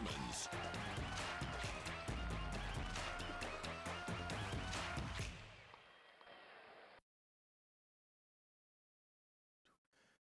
Fitzsimmons.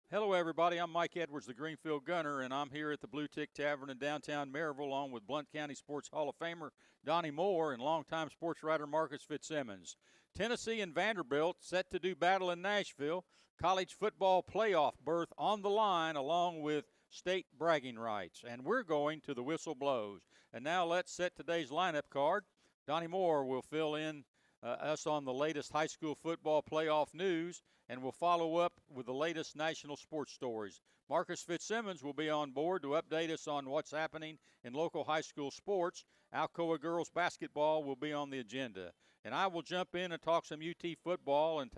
Hello, everybody. I'm Mike Edwards, the Greenfield Gunner, and I'm here at the Bluetick Tavern in downtown Maryville, along with Blount County Sports Hall of Famer Donnie Moore and longtime sports writer Marcus Fitzsimmons. Tennessee and Vanderbilt set to do battle in Nashville. College football playoff berth on the line, along with state bragging rights. And we're going to the whistle blows. And now let's set today's lineup card. Donnie Moore will fill in us on the latest high school football playoff news, and we'll follow up with the latest national sports stories. Marcus Fitzsimmons will be on board to update us on what's happening in local high school sports. Alcoa girls basketball will be on the agenda. And I will jump in and talk some UT football and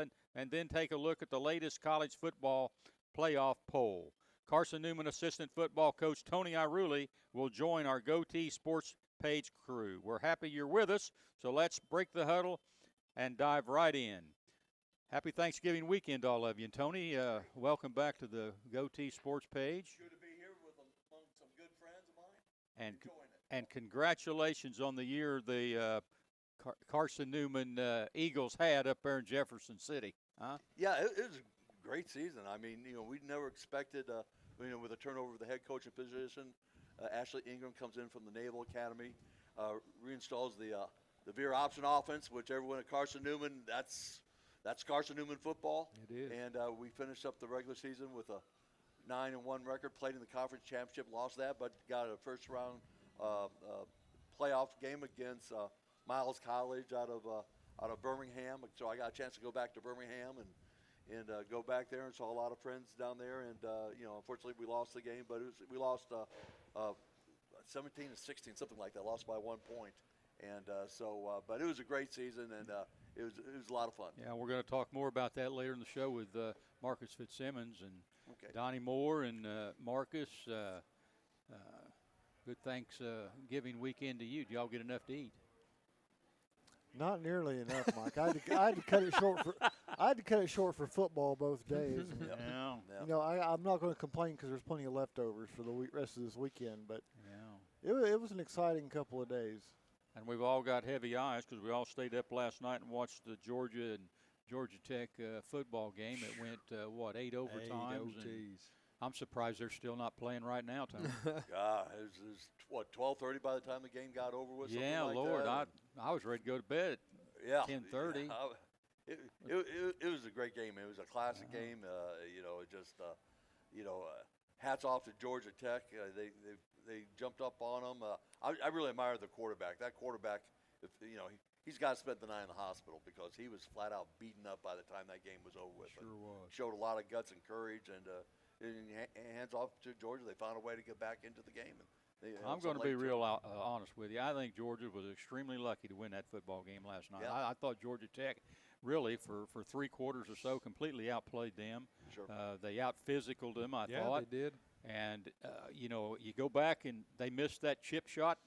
then take a look at the latest college football playoff poll. Carson Newman assistant football coach Tony Iruli will join our GoTeez sports page crew. We're happy you're with us, so let's break the huddle and dive right in. Happy Thanksgiving weekend, all of you. And Tony, welcome back to the GoTeez sports page. Good to be here among some good friends of mine. And congratulations on the year the Carson Newman Eagles had up there in Jefferson City. Huh? Yeah, it was a great season. I mean, we never expected, with a turnover of the head coaching position, Ashley Ingram comes in from the Naval Academy, reinstalls the veer option offense, which everyone at Carson Newman, that's Carson Newman football. It is. And we finished up the regular season with a 9-1 record, played in the conference championship, lost that, but got a first round playoff game against Miles College out of Birmingham. So I got a chance to go back to Birmingham and go back there and saw a lot of friends down there. And unfortunately we lost the game, but we lost 17-16, something like that. Lost by 1 point. And but it was a great season, and it was a lot of fun. Yeah, we're going to talk more about that later in the show with Marcus Fitzsimmons and Donnie Moore and Marcus. Good Thanksgiving weekend to you. Did y'all get enough to eat? Not nearly enough, Mike. I had to cut it short for. I had to cut it short for football both days. Yeah. I'm not going to complain because there's plenty of leftovers for the rest of this weekend. But yeah, it was an exciting couple of days. And we've all got heavy eyes because we all stayed up last night and watched the Georgia and Georgia Tech football game. It went 8 overtimes. 8 OTs. I'm surprised they're still not playing right now, Tony. God, it was 12:30 by the time the game got over with. Yeah, like Lord, that. I was ready to go to bed. Yeah, 10:30. Yeah, it was a great game. It was a classic game. Hats off to Georgia Tech. They jumped up on them. I really admire the quarterback. That quarterback, he's got to spend the night in the hospital because he was flat out beaten up by the time that game was over with. Sure was. Showed a lot of guts and courage, and hands off to Georgia. They found a way to get back into the game. I'm going to be real honest with you. I think Georgia was extremely lucky to win that football game last night. Yeah. I thought Georgia Tech really, for 3 quarters or so, completely outplayed them. Sure. They out-physicaled them, I thought. Yeah, they did. And, you go back and they missed that chip shot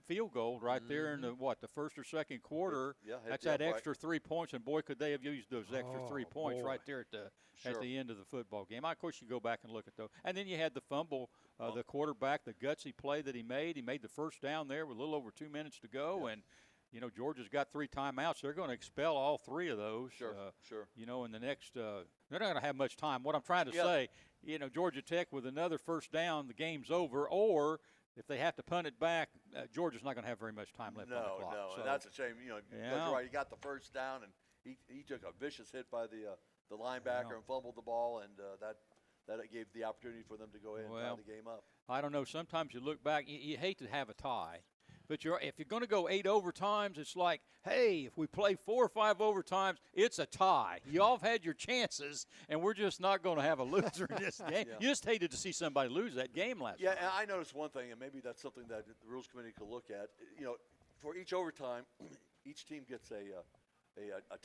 field goal right there in the first or second quarter. Yeah, that's that extra 3 points, and boy, could they have used those extra 3 points right there at the end of the football game. Of course, you go back and look at those. And then you had the fumble, the quarterback, the gutsy play that he made. He made the first down there with a little over 2 minutes to go, and Georgia's got 3 timeouts. They're going to expel all 3 of those. Sure. In the next they're not going to have much time. What I'm trying to say, Georgia Tech with another first down, the game's over. Or if they have to punt it back, Georgia's not going to have very much time left on the clock. No, so, and that's a shame. You're right. He got the first down, and he took a vicious hit by the linebacker and fumbled the ball, and that gave the opportunity for them to go ahead and tie the game up. I don't know. Sometimes you look back, you hate to have a tie. But if you're going to go 8 overtimes, it's like, hey, if we play 4 or 5 overtimes, it's a tie. You all have had your chances, and we're just not going to have a loser in this game. Yeah. You just hated to see somebody lose that game last night. Yeah, and I noticed one thing, and maybe that's something that the Rules Committee could look at. For each overtime, each team gets a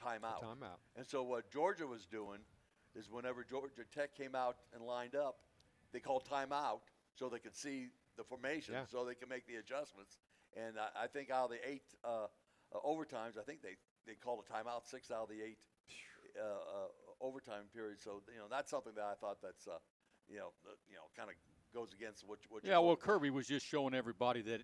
timeout. And so what Georgia was doing is whenever Georgia Tech came out and lined up, they called timeout so they could see the formation, so they can make the adjustments. And I think out of the 8 overtimes, I think they called a timeout 6 out of the 8 overtime periods. So that's something that I thought that's kind of goes against what. Yeah, well, Kirby was just showing everybody that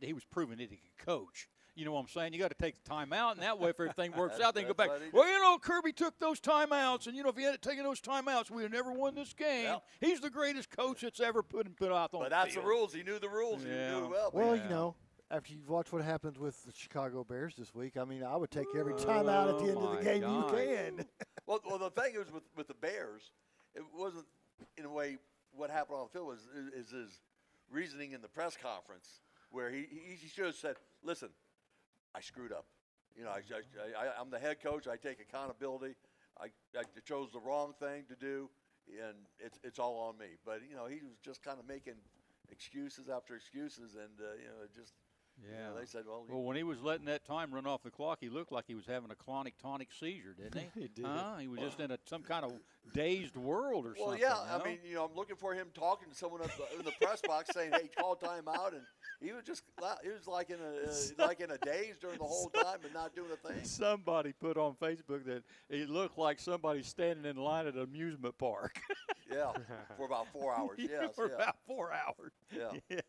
he was proving that he could coach. You know what I'm saying? You got to take the time out, and that way, if everything works out, then go back. Well, you know, Kirby took those timeouts, and, you know, if he hadn't taken those timeouts, we'd have never won this game. Well, he's the greatest coach that's ever put out on the field. But that's the rules. He knew the rules. Yeah. He knew it well. Well, you know, after you've watched what happened with the Chicago Bears this week, I mean, I would take every timeout at the end of the game you can. well, the thing is with the Bears, it wasn't, in a way, what happened on the field is his reasoning in the press conference, where he should have said, listen, I screwed up. You know, I'm the head coach. I take accountability. I chose the wrong thing to do, and it's all on me. But, you know, he was just kind of making excuses after excuses, and, you know, it just – yeah. You know, they said, well, when he was letting that time run off the clock, he looked like he was having a clonic-tonic seizure, didn't he? He did. He was just in some kind of dazed world or something. Well, yeah. I mean, you know, I'm looking for him talking to someone in the press box saying, hey, call timeout, and he was just – he was like in a daze during the whole time and not doing a thing. Somebody put on Facebook that it looked like somebody standing in line at an amusement park. Yeah, for about 4 hours. Yes, for about 4 hours.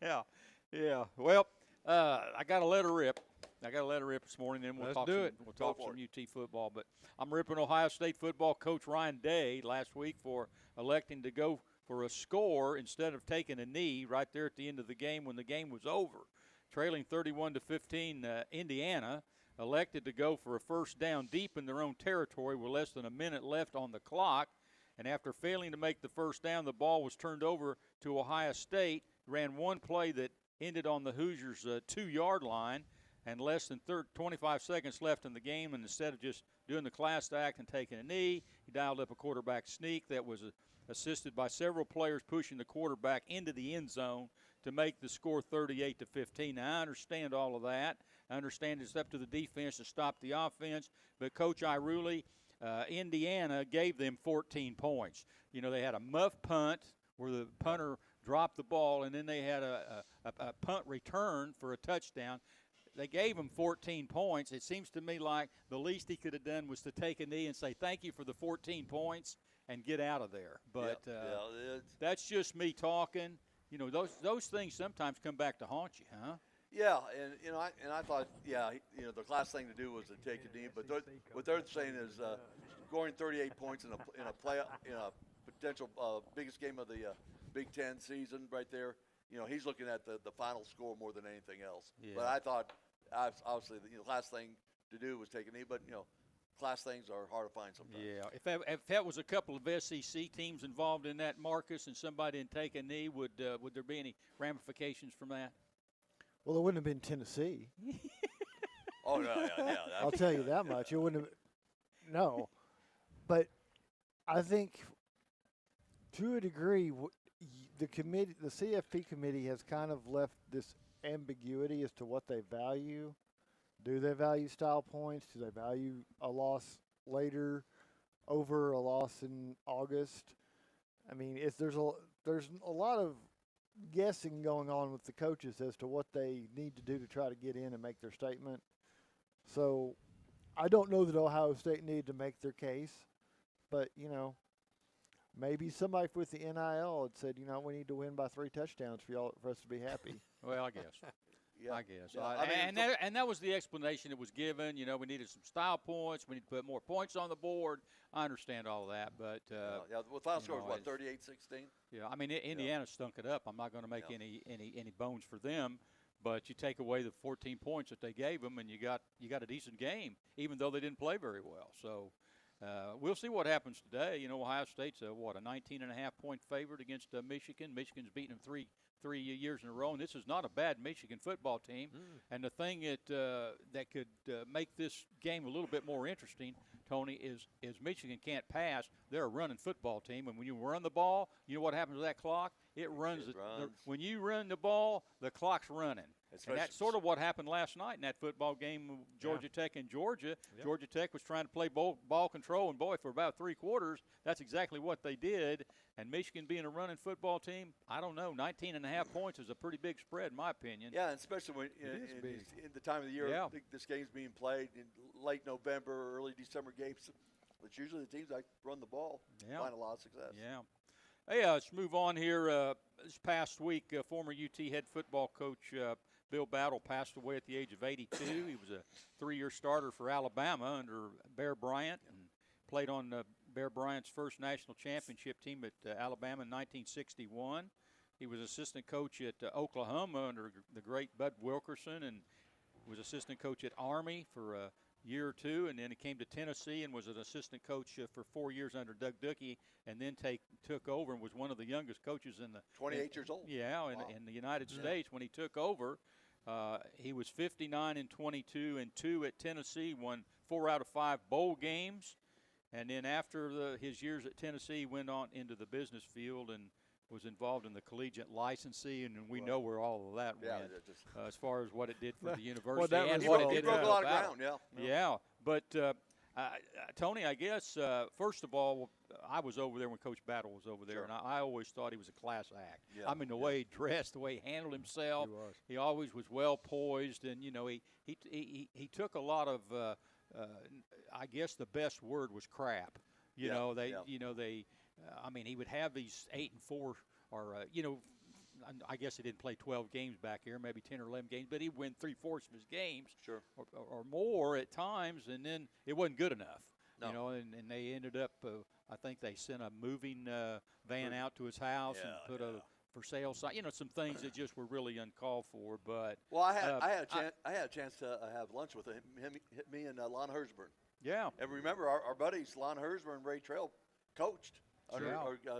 Yeah. Yeah. Well, I got to let her rip. This morning, then we'll talk some UT football. But I'm ripping Ohio State football coach Ryan Day last week for electing to go for a score instead of taking a knee right there at the end of the game when the game was over. Trailing 31-15, Indiana elected to go for a first down deep in their own territory with less than a minute left on the clock. And after failing to make the first down, the ball was turned over to Ohio State, ran one play that ended on the Hoosiers' 2-yard line, and less than 25 seconds left in the game. And instead of just doing the class act and taking a knee, he dialed up a quarterback sneak that was assisted by several players pushing the quarterback into the end zone to make the score 38-15. Now, I understand all of that. I understand it's up to the defense to stop the offense. But Coach Iruli, Indiana gave them 14 points. You know, they had a muff punt where the punter dropped the ball, and then they had a punt return for a touchdown. They gave him 14 points. It seems to me like the least he could have done was to take a knee and say thank you for the 14 points and get out of there. But that's just me talking. You know, those things sometimes come back to haunt you, huh? Yeah, and you know, I thought, the class thing to do was to take a knee. But what they're saying is scoring 38 points in a potential biggest game of the Big Ten season right there. You know, he's looking at the final score more than anything else. Yeah. But I thought, obviously, the class thing to do was take a knee. But, you know, class things are hard to find sometimes. Yeah. If that was a couple of SEC teams involved in that, Marcus, and somebody didn't take a knee, would there be any ramifications from that? Well, it wouldn't have been Tennessee. Oh, no, yeah. I'll tell you that much. It wouldn't have – no. But I think to a degree – the CFP committee has kind of left this ambiguity as to what they value. Do they value style points? Do they value a loss later over a loss in August? I mean, there's a lot of guessing going on with the coaches as to what they need to do to try to get in and make their statement. So I don't know that Ohio State needed to make their case, but, you know, maybe somebody with the NIL had said, you know, we need to win by 3 touchdowns for us to be happy. Well, I guess. I guess. Yeah, and that was the explanation that was given. You know, we needed some style points. We need to put more points on the board. I understand all of that, but the final score was what, 38-16? Yeah, I mean, Indiana stunk it up. I'm not going to make any bones for them. But you take away the 14 points that they gave them, and you got a decent game, even though they didn't play very well. So. We'll see what happens today. You know, Ohio State's a 19.5-point favorite against Michigan. Michigan's beaten them three years in a row, and this is not a bad Michigan football team. And the thing that could make this game a little bit more interesting, Tony, is Michigan can't pass. They're a running football team, and when you run the ball, you know what happens with that clock? It runs. When you run the ball, the clock's running. And that's sort of what happened last night in that football game with Georgia Tech and Georgia. Yeah. Georgia Tech was trying to play ball control, and, boy, for about 3 quarters, that's exactly what they did. And Michigan being a running football team, I don't know, 19.5 points is a pretty big spread in my opinion. Yeah, and especially when in the time of the year this game's being played in late November, early December games. It's usually the teams that run the ball find a lot of success. Yeah. Hey, let's move on here. This past week, former UT head football coach Bill Battle passed away at the age of 82. He was a 3-year starter for Alabama under Bear Bryant and played on Bear Bryant's first national championship team at Alabama in 1961. He was assistant coach at Oklahoma under the great Bud Wilkerson, and was assistant coach at Army for a year or two, and then he came to Tennessee and was an assistant coach for 4 years under Doug Duckey, and then took over and was one of the youngest coaches in the 28 years old. Yeah, wow. in the United States when he took over. He was 59-22-2 at Tennessee, won 4 out of 5 bowl games, and then after his years at Tennessee, he went on into the business field and was involved in the collegiate licensing, and we know where all of that went as far as what it did for the university and what it did for broke a lot of Battle. ground. Yeah, but Tony, I guess first of all, I was over there when Coach Battle was over there, and I always thought he was a class act. Yeah. I mean, the way he dressed, the way he handled himself, he always was well poised, and you know, he took a lot of I guess the best word was crap. You know, I mean, he would have these 8 and 4, or you know, I guess he didn't play 12 games back here, maybe 10 or 11 games, but he'd win 3/4 of his games, or more at times, and then it wasn't good enough. No. You know, and they ended up. I think they sent a moving van out to his house and put a for sale sign. You know, some things that just were really uncalled for. But I had a chance to have lunch with me and Lon Hersburn. Yeah. And remember, our buddies Lon Hersburn and Ray Trail coached under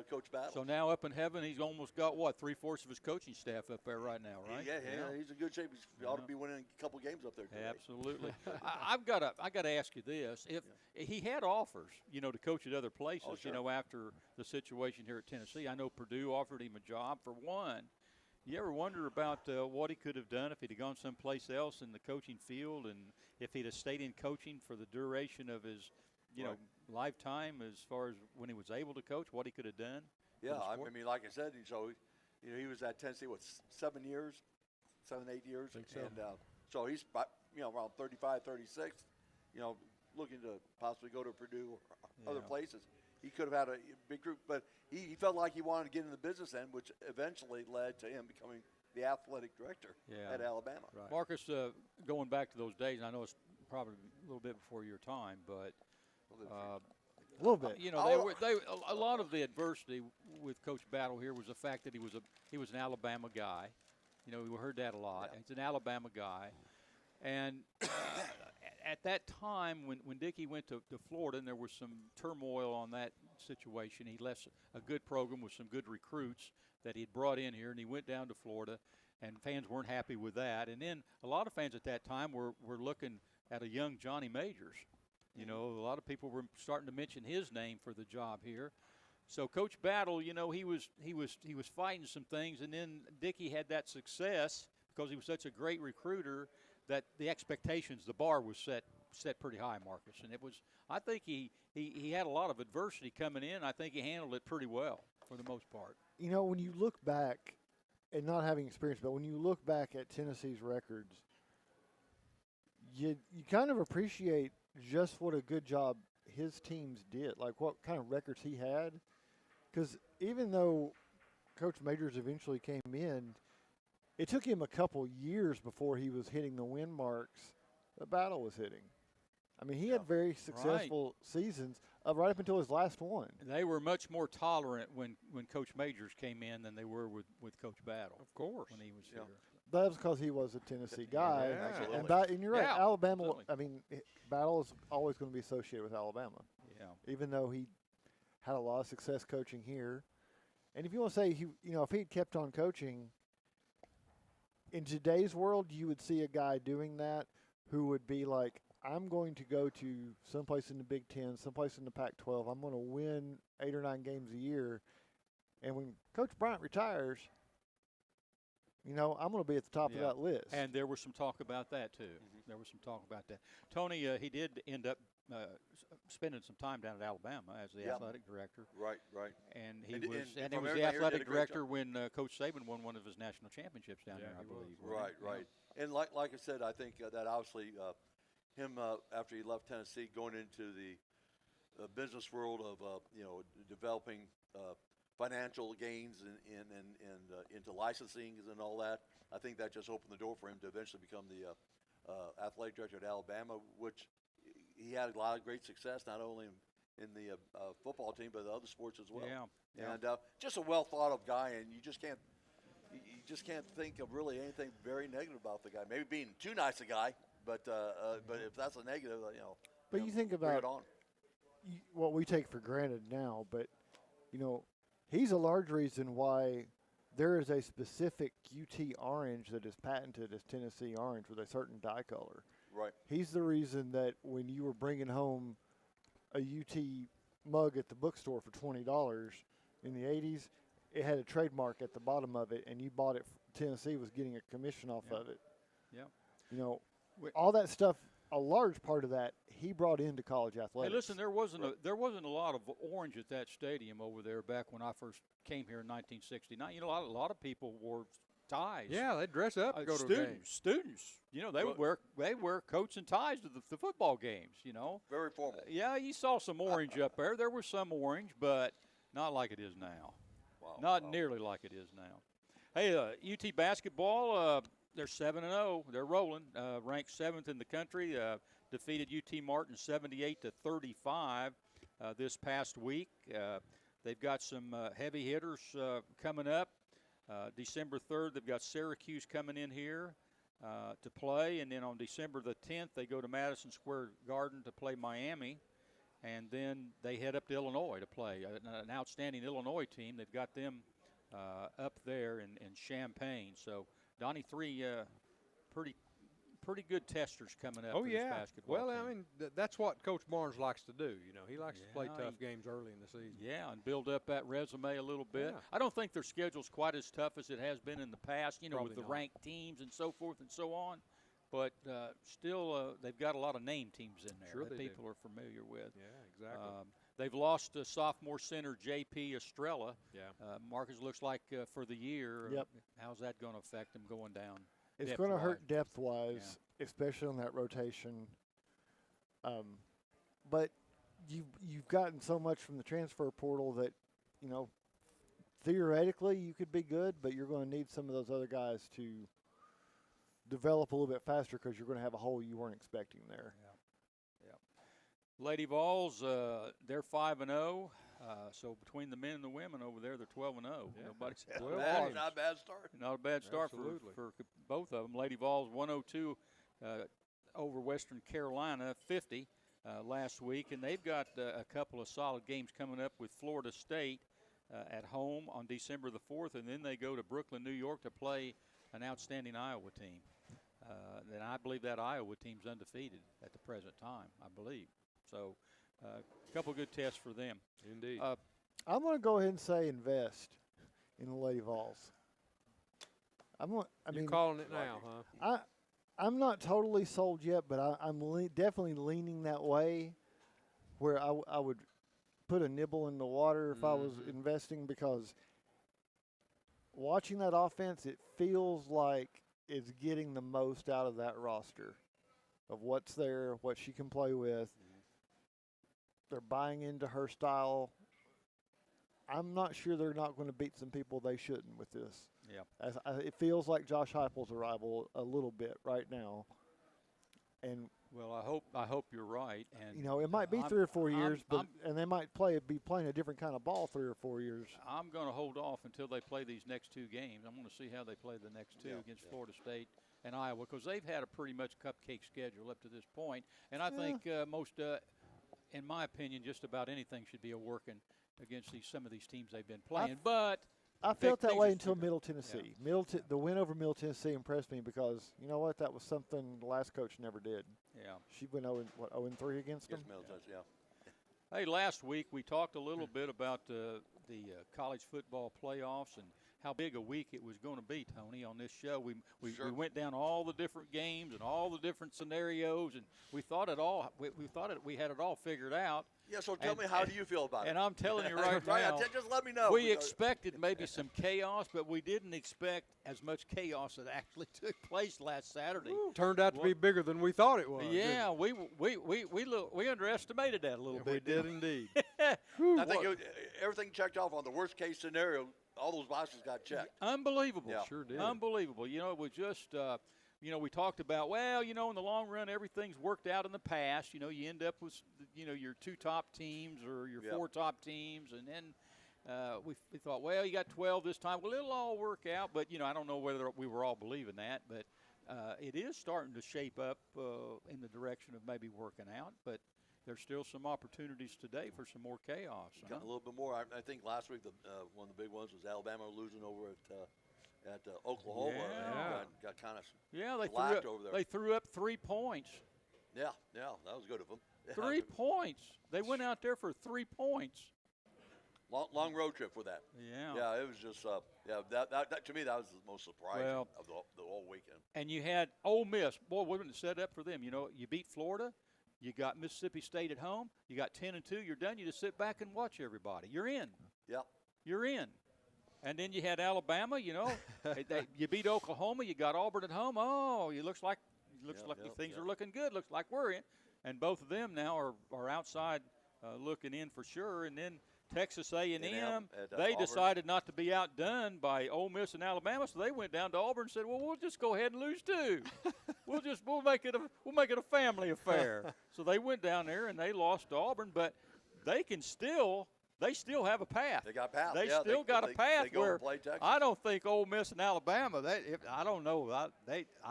Coach Battle. So now up in heaven, he's almost got, what, 3/4 of his coaching staff up there right now, right? Yeah, he's in good shape. He ought to be winning a couple games up there today. Absolutely. I got to ask you this: if he had offers, you know, to coach at other places, you know, after the situation here at Tennessee, I know Purdue offered him a job for one. You ever wonder about what he could have done if he'd have gone someplace else in the coaching field, and if he'd have stayed in coaching for the duration of his, you know, lifetime, as far as when he was able to coach, what he could have done? Yeah, I mean, like I said, so you know, he was at Tennessee 7 years, 7, 8 years, I think so. And so he's around 35, 36. You know, looking to possibly go to Purdue or other places. He could have had a big group, but he felt like he wanted to get in the business end, which eventually led to him becoming the athletic director at Alabama. Right. Marcus, going back to those days, I know it's probably a little bit before your time, but a little bit. You know, a lot of the adversity with Coach Battle here was the fact that he was an Alabama guy. You know, we heard that a lot. Yeah. He's an Alabama guy, and at that time when Dickey went to Florida, and there was some turmoil on that situation, he left a good program with some good recruits that he'd brought in here, and he went down to Florida, and fans weren't happy with that. And then a lot of fans at that time were looking at a young Johnny Majors. You know, a lot of people were starting to mention his name for the job here. So Coach Battle, you know, he was fighting some things, and then Dickey had that success because he was such a great recruiter that the expectations, the bar was set pretty high, Marcus. And it was, I think he had a lot of adversity coming in. I think he handled it pretty well for the most part. You know, when you look back, and not having experience, but when you look back at Tennessee's records, you kind of appreciate just what a good job his teams did, like what kind of records he had. Because even though Coach Majors eventually came in, it took him a couple years before he was hitting the win marks that Battle was hitting. I mean, he had very successful seasons right up until his last one. They were much more tolerant when Coach Majors came in than they were with Coach Battle. Of course. When he was here. That was because he was a Tennessee guy. Yeah, and you're right, Alabama, I mean, Battle is always going to be associated with Alabama. Yeah. Even though he had a lot of success coaching here. And if you want to say, if he had kept on coaching, in today's world, you would see a guy doing that who would be like, I'm going to go to someplace in the Big Ten, someplace in the Pac-12. I'm going to win 8 or 9 games a year. And when Coach Bryant retires, I'm going to be at the top of that list. And there was some talk about that, too. Mm-hmm. There was some talk about that. Tony, he did end up spending some time down at Alabama as the athletic director. Right. And he was the athletic director when Coach Saban won one of his national championships down there, I believe. Right. And like I said, I think that obviously him, after he left Tennessee, going into the business world of, developing financial gains and into licensing and all that. I think that just opened the door for him to eventually become the athletic director at Alabama, which he had a lot of great success, not only in the football team, but the other sports as well. Yeah. And just a well thought of guy, and you just can't think of really anything very negative about the guy. Maybe being too nice a guy, but if that's a negative, But you think bring about it on. what we take for granted now, but he's a large reason why there is a specific UT orange that is patented as Tennessee orange with a certain dye color. Right. He's the reason that when you were bringing home a UT mug at the bookstore for $20 in the 80s, it had a trademark at the bottom of it, and you bought it. Tennessee was getting a commission off of it. Yeah. All that stuff. A large part of that he brought into college athletics. Hey, listen, there wasn't a lot of orange at that stadium over there back when I first came here in 1969. A lot of people wore ties. Yeah, they dress up to go to games. Students, they wear coats and ties to the football games. Very formal. Yeah, you saw some orange up there. There was some orange, but not like it is now. Wow. Not nearly like it is now. Hey, UT basketball. They're 7-0. They're rolling. Ranked 7th in the country. Defeated UT Martin 78-35 this past week. They've got some heavy hitters coming up. December 3rd, they've got Syracuse coming in here to play, and then on December the 10th, they go to Madison Square Garden to play Miami, and then they head up to Illinois to play an outstanding Illinois team. They've got them up there in Champaign. So Donnie, three pretty good testers coming up for this basketball Well, team. I mean, that's what Coach Barnes likes to do. He likes to play tough games early in the season. Yeah, and build up that resume a little bit. Yeah. I don't think their schedule's quite as tough as it has been in the past, Probably with the not. ranked teams and so forth and so on. But still, they've got a lot of name teams in there Sure that they people are familiar with. Yeah, exactly. They've lost sophomore center J.P. Estrella. Yeah. Marcus looks like for the year. Yep. How's that going to affect them going down? It's going to hurt depth-wise. depth-wise, especially on that rotation. But you've gotten so much from the transfer portal that, theoretically you could be good, but you're going to need some of those other guys to develop a little bit faster because you're going to have a hole you weren't expecting there. Yeah. Lady Vols, they're 5-0. So between the men and the women over there, they're 12-0. Yeah. Nobody's Not a bad start. Not a bad start for both of them. Lady Vols 102 over Western Carolina 50 last week, and they've got a couple of solid games coming up with Florida State at home on December the 4th, and then they go to Brooklyn, New York to play an outstanding Iowa team. And I believe that Iowa team's undefeated at the present time, I believe. So a couple good tests for them. Indeed. I'm going to go ahead and say invest in the Lady Vols. You're calling it now, huh? I'm not totally sold yet, but I'm definitely leaning that way, where I would put a nibble in the water if I was investing, because watching that offense, it feels like it's getting the most out of that roster of what's there, what she can play with. They're buying into her style. I'm not sure they're not going to beat some people they shouldn't with this. Yeah. It feels like Josh Heupel's arrival a little bit right now. And well, I hope you're right. And it might be 3 or 4 years, and they might be playing a different kind of ball 3 or 4 years. I'm going to hold off until they play these next two games. I'm going to see how they play the next two against Florida State and Iowa, because they've had a pretty much cupcake schedule up to this point. And I think most, in my opinion, just about anything should be a working against some of these teams they've been playing. But I felt that way until Middle Tennessee. Yeah. The win over Middle Tennessee impressed me, because you know what? That was something the last coach never did. Yeah. She went 0-3 against them. Hey, last week we talked a little bit about the college football playoffs and how big a week it was going to be, Tony, on this show. We went down all the different games and all the different scenarios, and we thought we had it all figured out. Yeah, so tell me, how do you feel about it? And I'm telling you right now, just let me know. we expected maybe some chaos, but we didn't expect as much chaos that actually took place last Saturday. Turned out to be bigger than we thought it was. Yeah, we underestimated that a little bit. We did indeed. I think everything checked off on the worst case scenario. All those boxes got checked. Unbelievable. Yeah. Sure did. Unbelievable. It was just, we talked about, in the long run, everything's worked out in the past. You end up with, your 2 top teams or your 4 top teams. And then we thought, you got 12 this time. Well, it'll all work out. But, I don't know whether we were all believing that. But it is starting to shape up in the direction of maybe working out. But there's still some opportunities today for some more chaos. Got a little bit more. I think last week one of the big ones was Alabama losing over at Oklahoma. Yeah. Got kind of they threw up 3 points. Yeah, that was good of them. 3 points. They went out there for 3 points. Long road trip for that. Yeah. It was just that to me that was the most surprising of the whole weekend. And you had Ole Miss. Boy, wasn't it set up for them? You beat Florida. You got Mississippi State at home. You got 10-2. You're done. You just sit back and watch everybody. You're in. Yeah. You're in. And then you had Alabama. You beat Oklahoma. You got Auburn at home. Oh, it looks like things are looking good. Looks like we're in. And both of them now are outside looking in for sure. And then Texas A&M, they decided not to be outdone by Ole Miss and Alabama, so they went down to Auburn and said, "Well, we'll just go ahead and lose too. we'll make it a family affair." So they went down there and they lost to Auburn, but they still have a path. They got a path. They got a path where I don't think Ole Miss and Alabama. I don't know. I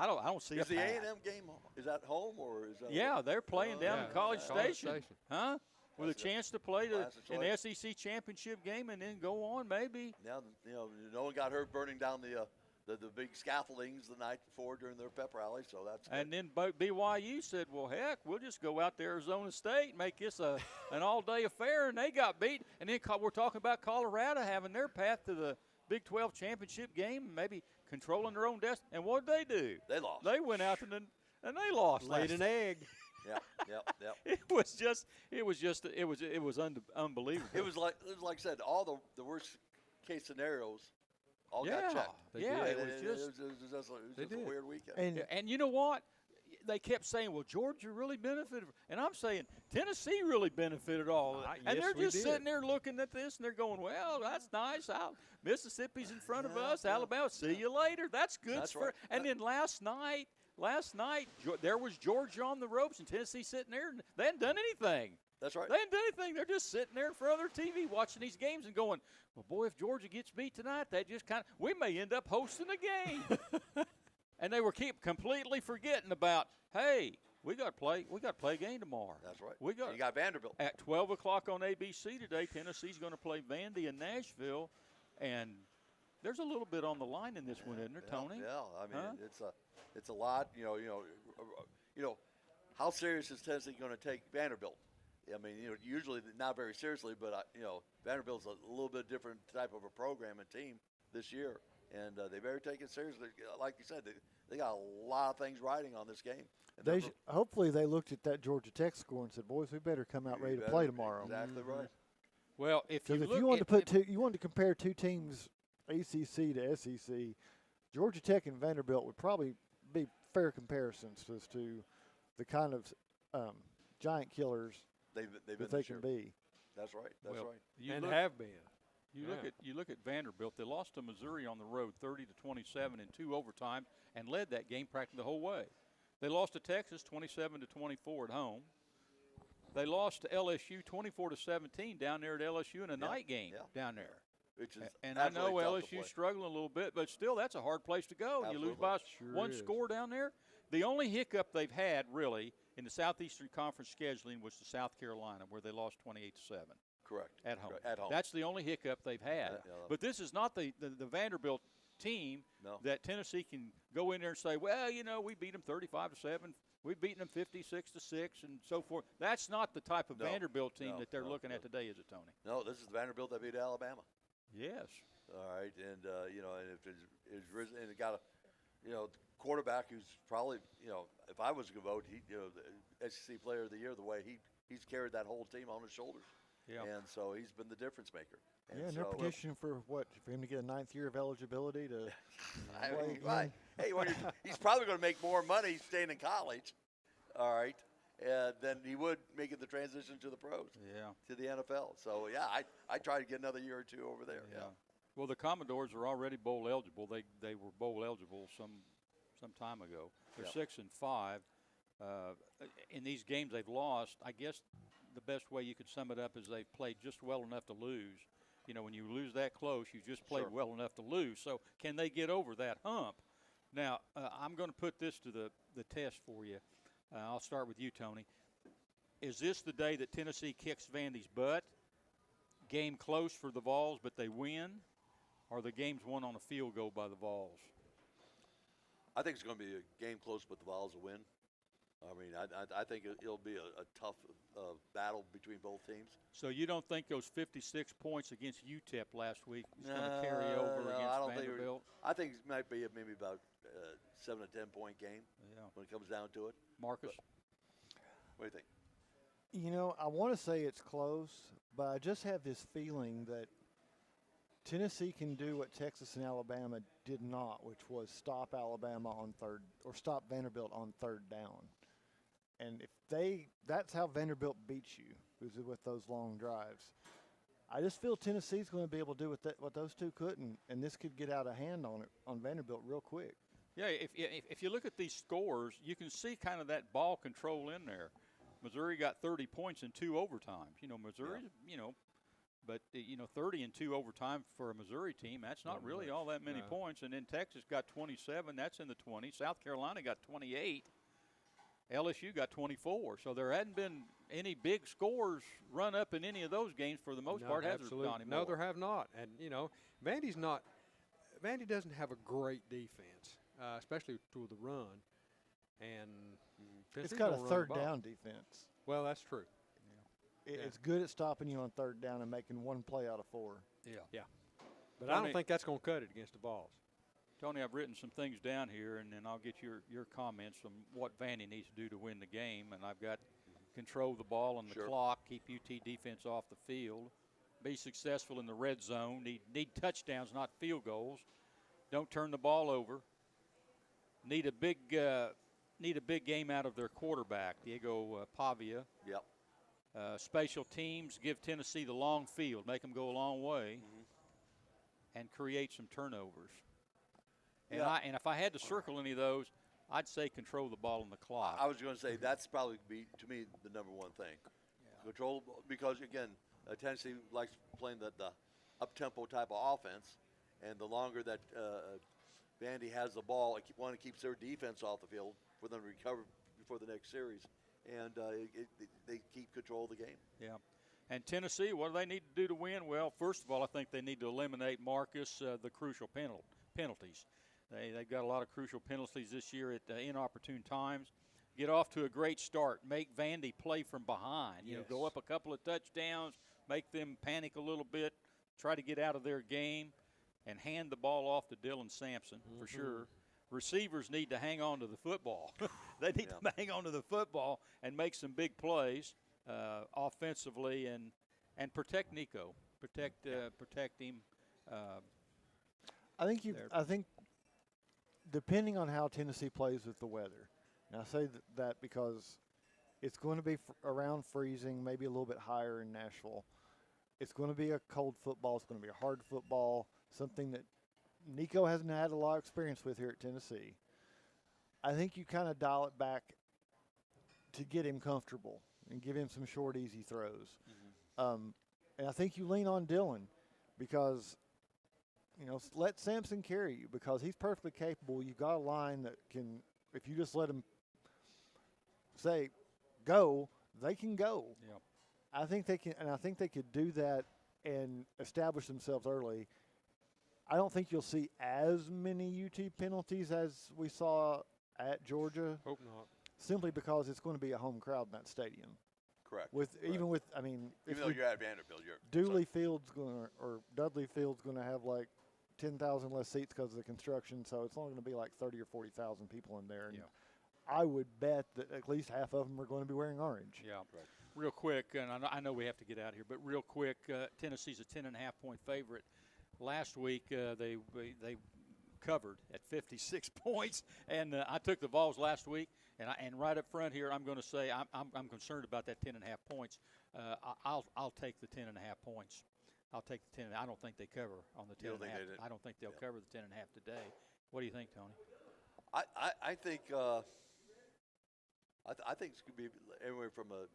don't see. Is the A&M game? Is that home or is that? Yeah, they're playing down in College Station. Huh? With a chance to play in the SEC championship game and then go on, maybe. Now, no one got hurt burning down the big scaffoldings the night before during their pep rally, so that's good. And then BYU said, well, heck, we'll just go out to Arizona State and make this an all-day affair, and they got beat. And then we're talking about Colorado having their path to the Big 12 championship game, maybe controlling their own destiny. And what did they do? They lost. They went out and they lost. Laid an egg. Yeah. It was unbelievable. It was like I said, all the worst case scenarios all got checked. It was just a weird weekend. And you know what? They kept saying, well, Georgia really benefited. And I'm saying Tennessee really benefited all of it. And they're just sitting there looking at this, and they're going, well, that's nice. Mississippi's in front of us. Alabama, see you later. That's good. And then last night, there was Georgia on the ropes and Tennessee sitting there, and they hadn't done anything. That's right. They hadn't done anything. They're just sitting there in front of their TV watching these games and going, well, boy, if Georgia gets beat tonight, we may end up hosting a game. And they were completely forgetting about, hey, we got to play a game tomorrow. That's right. You got Vanderbilt. At 12 o'clock on ABC today, Tennessee's going to play Vandy in Nashville, and there's a little bit on the line in this one, isn't there, Tony? Yeah, I mean, it's a lot. How serious is Tennessee going to take Vanderbilt? I mean, usually not very seriously, but Vanderbilt's a little bit different type of a program and team this year, and they better take it seriously. Like you said, they got a lot of things riding on this game. Hopefully they looked at that Georgia Tech score and said, "Boys, we better come out ready to play tomorrow." Exactly right. Well, if you wanted to compare two teams, ACC to SEC, Georgia Tech and Vanderbilt would probably be fair comparisons as to the kind of giant killers they've that they can be. That's right. That's right. Have been. You look at Vanderbilt. They lost to Missouri on the road, 30-27 in 2 overtimes, and led that game practically the whole way. They lost to Texas, 27-24 at home. They lost to LSU, 24-17 down there at LSU in a night game down there. Which is and I know LSU's struggling a little bit, but still, that's a hard place to go. Absolutely. You lose by one score down there. The only hiccup they've had, really, in the Southeastern Conference scheduling was to South Carolina, where they lost 28-7. Correct. At home. Correct. At home. That's the only hiccup they've had. But this is not the Vanderbilt team that Tennessee can go in there and say, well, we beat them 35-7. We've beaten them 56-6 and so forth. That's not the type of Vanderbilt team that they're looking at today, is it, Tony? No, this is the Vanderbilt that beat Alabama. Yes. All right, and and if it's risen, and it got a quarterback who's probably if I was going to vote, he the SEC Player of the Year, the way he he's carried that whole team on his shoulders. Yeah. And so he's been the difference maker. And yeah, and they're petitioning for him to get a 9th year of eligibility to play again. Hey, he's probably going to make more money staying in college, all right, than he would making the transition to the pros, to the NFL. So, yeah, I try to get another year or two over there. Yeah. Well, the Commodores are already bowl eligible. They were bowl eligible some time ago. They're 6-5. In these games they've lost, I guess the best way you could sum it up is they've played just well enough to lose. You know, when you lose that close, you just played well enough to lose. So can they get over that hump? Now, I'm going to put this to the test for you. I'll start with you, Tony. Is this the day that Tennessee kicks Vandy's butt? Game close for the Vols, but they win? Or the game's won on a field goal by the Vols? I think it's going to be a game close, but the Vols will win. I mean, I think it'll be a tough battle between both teams. So you don't think those 56 points against UTEP last week is going to carry over against Vanderbilt? I think it might be maybe about 7 to 10 point game when it comes down to it. Marcus? What do you think? You know, I want to say it's close, but I just have this feeling that Tennessee can do what Texas and Alabama did not, which was stop Alabama on stop Vanderbilt on 3rd down. And that's how Vanderbilt beats you, is with those long drives. I just feel Tennessee's going to be able to do what those two couldn't, and this could get out of hand on Vanderbilt real quick. Yeah, if you look at these scores, you can see kind of that ball control in there. Missouri got 30 points in 2 overtimes. You know, Missouri, but 30 in 2 overtime for a Missouri team, that's not really all that many points. And then Texas got 27, that's in the 20s. South Carolina got 28. LSU got 24. So there hadn't been any big scores run up in any of those games for the most part, has there, Donnie Moore? No, there have not. And, Vandy doesn't have a great defense, especially to the run. And it's got a 3rd down defense. Well, that's true. It's good at stopping you on 3rd down and making 1 play out of 4. Yeah. But Tony, I don't think that's going to cut it against the Vols. Tony, I've written some things down here, and then I'll get your comments on what Vandy needs to do to win the game. And I've got control the ball and the clock, keep UT defense off the field, be successful in the red zone, need touchdowns, not field goals. Don't turn the ball over. Need a big game out of their quarterback, Diego Pavia. Yep. Special teams, give Tennessee the long field, make them go a long way, and create some turnovers. And if I had to circle any of those, I'd say control the ball and the clock. I was going to say that's probably to me the number one thing. Control, because again, Tennessee likes playing the up-tempo type of offense, and the longer that Vandy has the ball, it keeps their defense off the field for them to recover before the next series, and they keep control of the game. Yeah. And Tennessee, what do they need to do to win? Well, first of all, I think they need to eliminate Marcus the crucial penalties. They've got a lot of crucial penalties this year at inopportune times. Get off to a great start. Make Vandy play from behind. You know, go up a couple of touchdowns, make them panic a little bit, try to get out of their game, and hand the ball off to Dylan Sampson for sure. Receivers need to hang on to the football. They need to hang on to the football and make some big plays offensively and protect Nico. Protect him. I think depending on how Tennessee plays with the weather, and I say that because it's going to be around freezing, maybe a little bit higher in Nashville. It's going to be a cold football. It's going to be a hard football, something that Nico hasn't had a lot of experience with here at Tennessee. I think you kind of dial it back to get him comfortable and give him some short, easy throws. And I think you lean on Dylan because, let Sampson carry you because he's perfectly capable. You've got a line that can, if you just let him say, go, they can go. Yeah. I think they can, and I think they could do that and establish themselves early. I don't think you'll see as many UT penalties as we saw at Georgia. Hope not. Simply because it's going to be a home crowd in that stadium. Correct. Even though you're at Vanderbilt, Dudley Field's or Dudley Field's going to have like 10,000 less seats because of the construction, so it's only going to be like 30 or 40,000 people in there. And I would bet that at least half of them are going to be wearing orange. Yeah. Right. Real quick, and I know we have to get out of here, but real quick, Tennessee's a 10.5-point favorite. Last week, they covered at 56 points, and I took the Vols last week, and right up front here, I'm going to say I'm concerned about that 10.5 points. I'll take the 10.5 points. I'll take the 10. I don't think they cover on the 10.5. I don't think they'll cover the 10.5 today. What do you think, Tony? I think I think it's going to be anywhere from a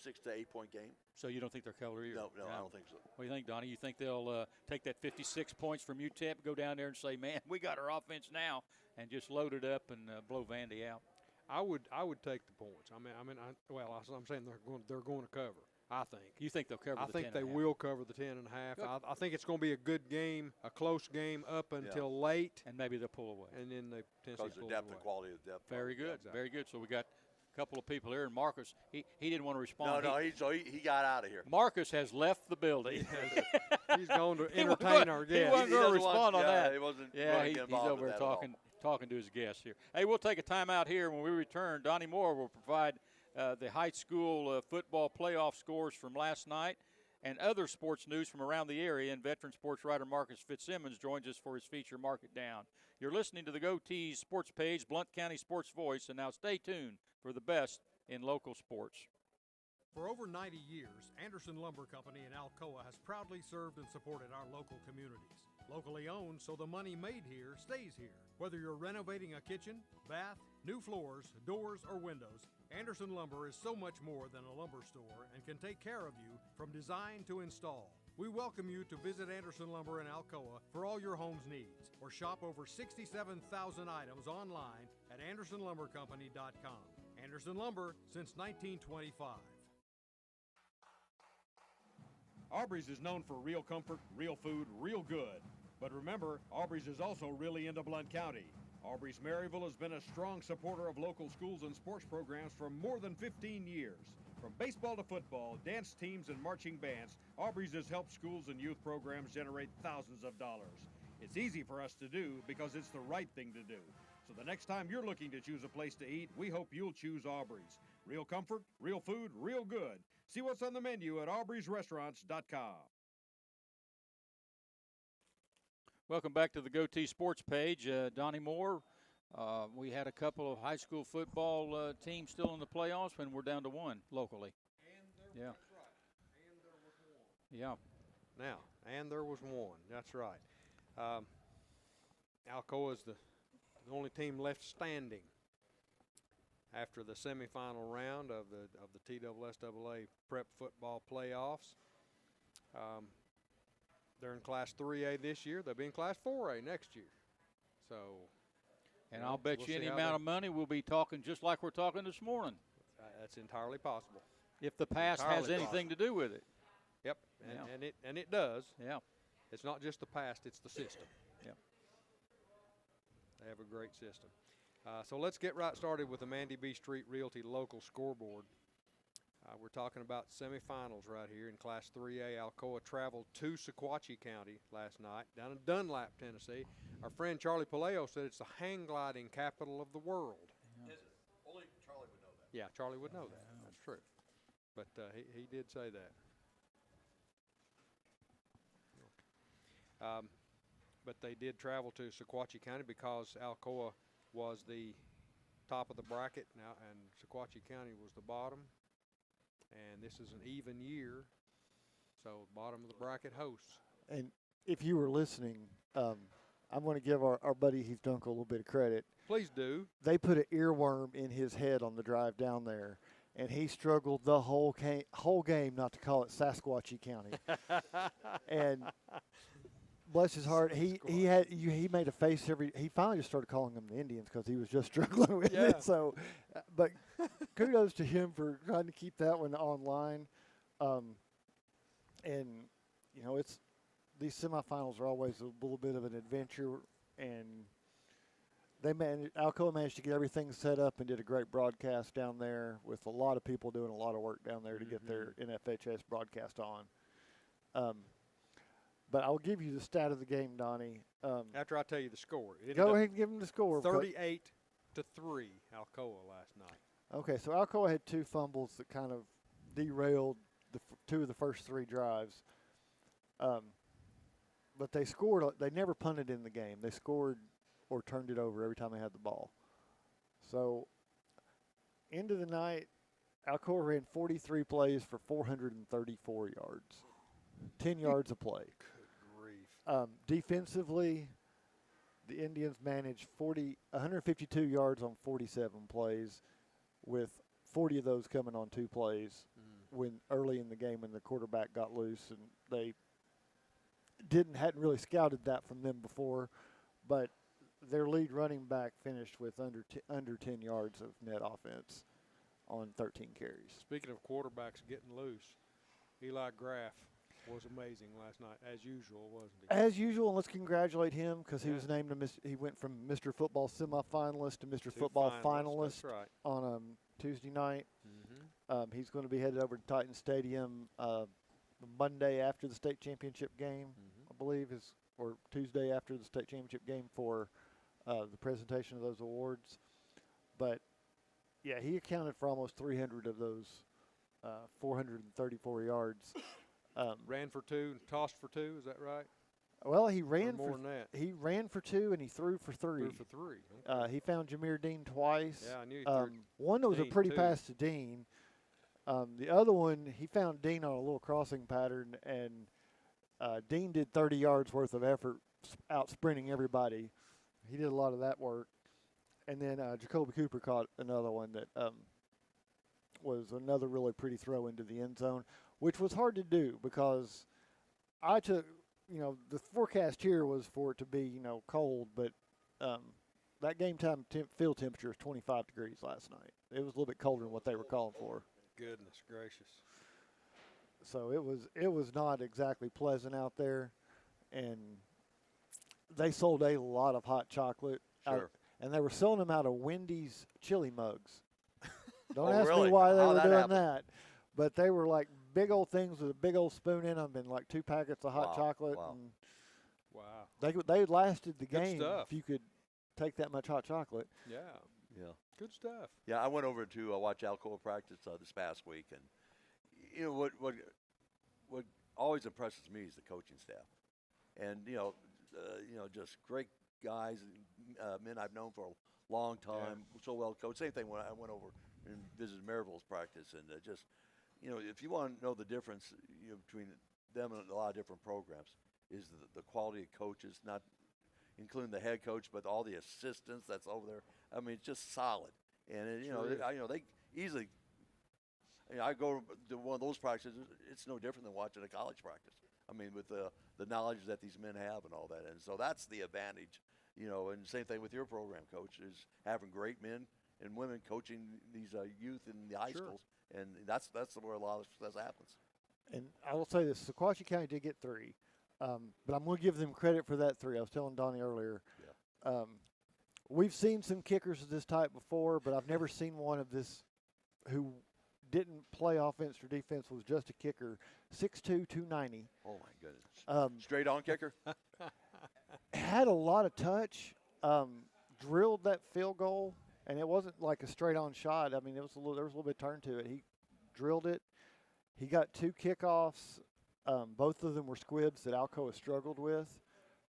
6 to 8 point game. So you don't think they'll cover either? No, I don't think so. What do you think, Donnie? You think they'll take that 56 points from UTEP, go down there and say, "Man, we got our offense now," and just load it up and blow Vandy out? I would take the points. I'm saying they're going to cover. I think. You think they'll cover? I think they will cover the 10.5. I think it's going to be a good game, a close game up until late, and maybe they'll pull away. And then they because the depth and quality of depth. Very good, very good. So we got a couple of people here, and Marcus, he didn't want to respond. He got out of here. Marcus has left the building. He's going to entertain our guests. He wasn't going to respond on that. He wasn't. Yeah, he's over there talking to his guests here. Hey, we'll take a timeout here. When we return, Donnie Moore will provide the high school football playoff scores from last night and other sports news from around the area. And veteran sports writer Marcus Fitzsimmons joins us for his feature, Mark It Down. You're listening to the GoTeez Sports Page, Blount County Sports Voice. And now stay tuned for the best in local sports. For over 90 years, Anderson Lumber Company in Alcoa has proudly served and supported our local communities. Locally owned, so the money made here stays here. Whether you're renovating a kitchen, bath, new floors, doors, or windows, Anderson Lumber is so much more than a lumber store and can take care of you from design to install. We welcome you to visit Anderson Lumber in Alcoa for all your home's needs, or shop over 67,000 items online at AndersonLumberCompany.com. Anderson Lumber since 1925. Aubrey's is known for real comfort, real food, real good. But remember, Aubrey's is also really into Blount County. Aubrey's Maryville has been a strong supporter of local schools and sports programs for more than 15 years. From baseball to football, dance teams, and marching bands, Aubrey's has helped schools and youth programs generate thousands of dollars. It's easy for us to do because it's the right thing to do. So the next time you're looking to choose a place to eat, we hope you'll choose Aubrey's. Real comfort, real food, real good. See what's on the menu at aubreysrestaurants.com. Welcome back to the GoTeez Sports Page. Donnie Moore, we had a couple of high school football teams still in the playoffs, and we're down to one locally. That's right. And there was one. Yeah. And there was one. That's right. Alcoa is the only team left standing after the semifinal round of the TSSAA prep football playoffs. They're in Class 3A this year. They'll be in Class 4A next year. So, and I'll bet you any amount of money we'll be talking just like we're talking this morning. That's entirely possible. If the past has anything to do with it. Yep, and it does. Yeah. It's not just the past; it's the system. Yep. They have a great system. So let's get right started with the Mandy B Street Realty local scoreboard. We're talking about semifinals right here in Class 3A. Alcoa traveled to Sequatchie County last night, down in Dunlap, Tennessee. Our friend Charlie Paleo said it's the hang gliding capital of the world. Is it? Only Charlie would know that. Yeah, Charlie would know that. That's true. But he did say that. But they did travel to Sequatchie County because Alcoa was the top of the bracket now, and Sequatchie County was the bottom. And this is an even year, so bottom of the bracket hosts. And if you were listening, I'm going to give our buddy Heath Dunkel a little bit of credit. Please do. They put an earworm in his head on the drive down there, and he struggled the whole game not to call it Sasquatchie County. And bless his heart, he made a face he finally just started calling them the Indians because he was just struggling with it. So, but kudos to him for trying to keep that one online. And you know, these semifinals are always a little bit of an adventure, and Alcoa managed to get everything set up and did a great broadcast down there with a lot of people doing a lot of work down there to get their NFHS broadcast on. But I'll give you the stat of the game, Donnie. After I tell you the score. Go ahead and give him the score. 38-3, Alcoa last night. Okay, so Alcoa had two fumbles that kind of derailed two of the first 3 drives. But they scored. They never punted in the game. They scored or turned it over every time they had the ball. So, end of the night, Alcoa ran 43 plays for 434 yards, 10 yards a play. Good grief. Defensively, the Indians managed 152 yards on 47 plays, with 40 of those coming on 2 plays when early in the game when the quarterback got loose, and they hadn't really scouted that from them before, but their lead running back finished with under 10 yards of net offense on 13 carries. Speaking of quarterbacks getting loose, Eli Graff was amazing last night, as usual, wasn't he? As usual, and let's congratulate him because he was named he went from Mr. Football semifinalist to Mr. Football finalist That's right. on Tuesday night. Mm-hmm. He's going to be headed over to Titan Stadium the Monday after the state championship game, I believe, or Tuesday after the state championship game for the presentation of those awards. But, yeah, he accounted for almost 300 of those 434 yards. Ran for 2 and tossed for 2, is that right? Well, he ran more than that. He ran for 2 and he threw for 3. Threw for 3. Okay. He found Jameer Dean twice. Yeah, I knew he threw one was a Dean pretty too. pass to Dean. The other one, he found Dean on a little crossing pattern, and Dean did 30 yards worth of effort out sprinting everybody. He did a lot of that work. And then Jacoby Cooper caught another one that was another really pretty throw into the end zone, which was hard to do because I took, the forecast here was for it to be, cold, but that game time field temperature was 25 degrees last night. It was a little bit colder than what they were calling for. Goodness gracious. So it was not exactly pleasant out there, and they sold a lot of hot chocolate. Sure. And they were selling them out of Wendy's chili mugs. Don't Oh, ask really? me why they How'd were that doing happen? that. But they were like big old things with a big old spoon in them and like 2 packets of hot Wow, chocolate. wow. And Wow. they lasted the Good game stuff. if you could take that much hot chocolate. Yeah. Yeah. Good stuff. Yeah, I went over to watch Alcoa practice this past week, and what always impresses me is the coaching staff, and just great guys, men I've known for a long time, so well coached. Same thing when I went over and visited Maryville's practice, and if you want to know the difference between them and a lot of different programs, is the quality of coaches, not including the head coach, but all the assistants that's over there. I mean, it's just solid. And they easily. I go to one of those practices. It's no different than watching a college practice. I mean, with the knowledge that these men have and all that, and so that's the advantage. And same thing with your program, coach, is having great men and women coaching these youth in the high schools, and that's where a lot of success happens. And I will say this: Sequatchie County did get 3, but I'm going to give them credit for that 3. I was telling Donnie earlier. Yeah. We've seen some kickers of this type before, but I've never seen one of this who didn't play offense or defense, was just a kicker. 6'2", 290. Oh my goodness! Straight on kicker. Had a lot of touch. Drilled that field goal, and it wasn't like a straight on shot. I mean, there was a little bit of turn to it. He drilled it. He got 2 kickoffs. Both of them were squibs that Alcoa struggled with.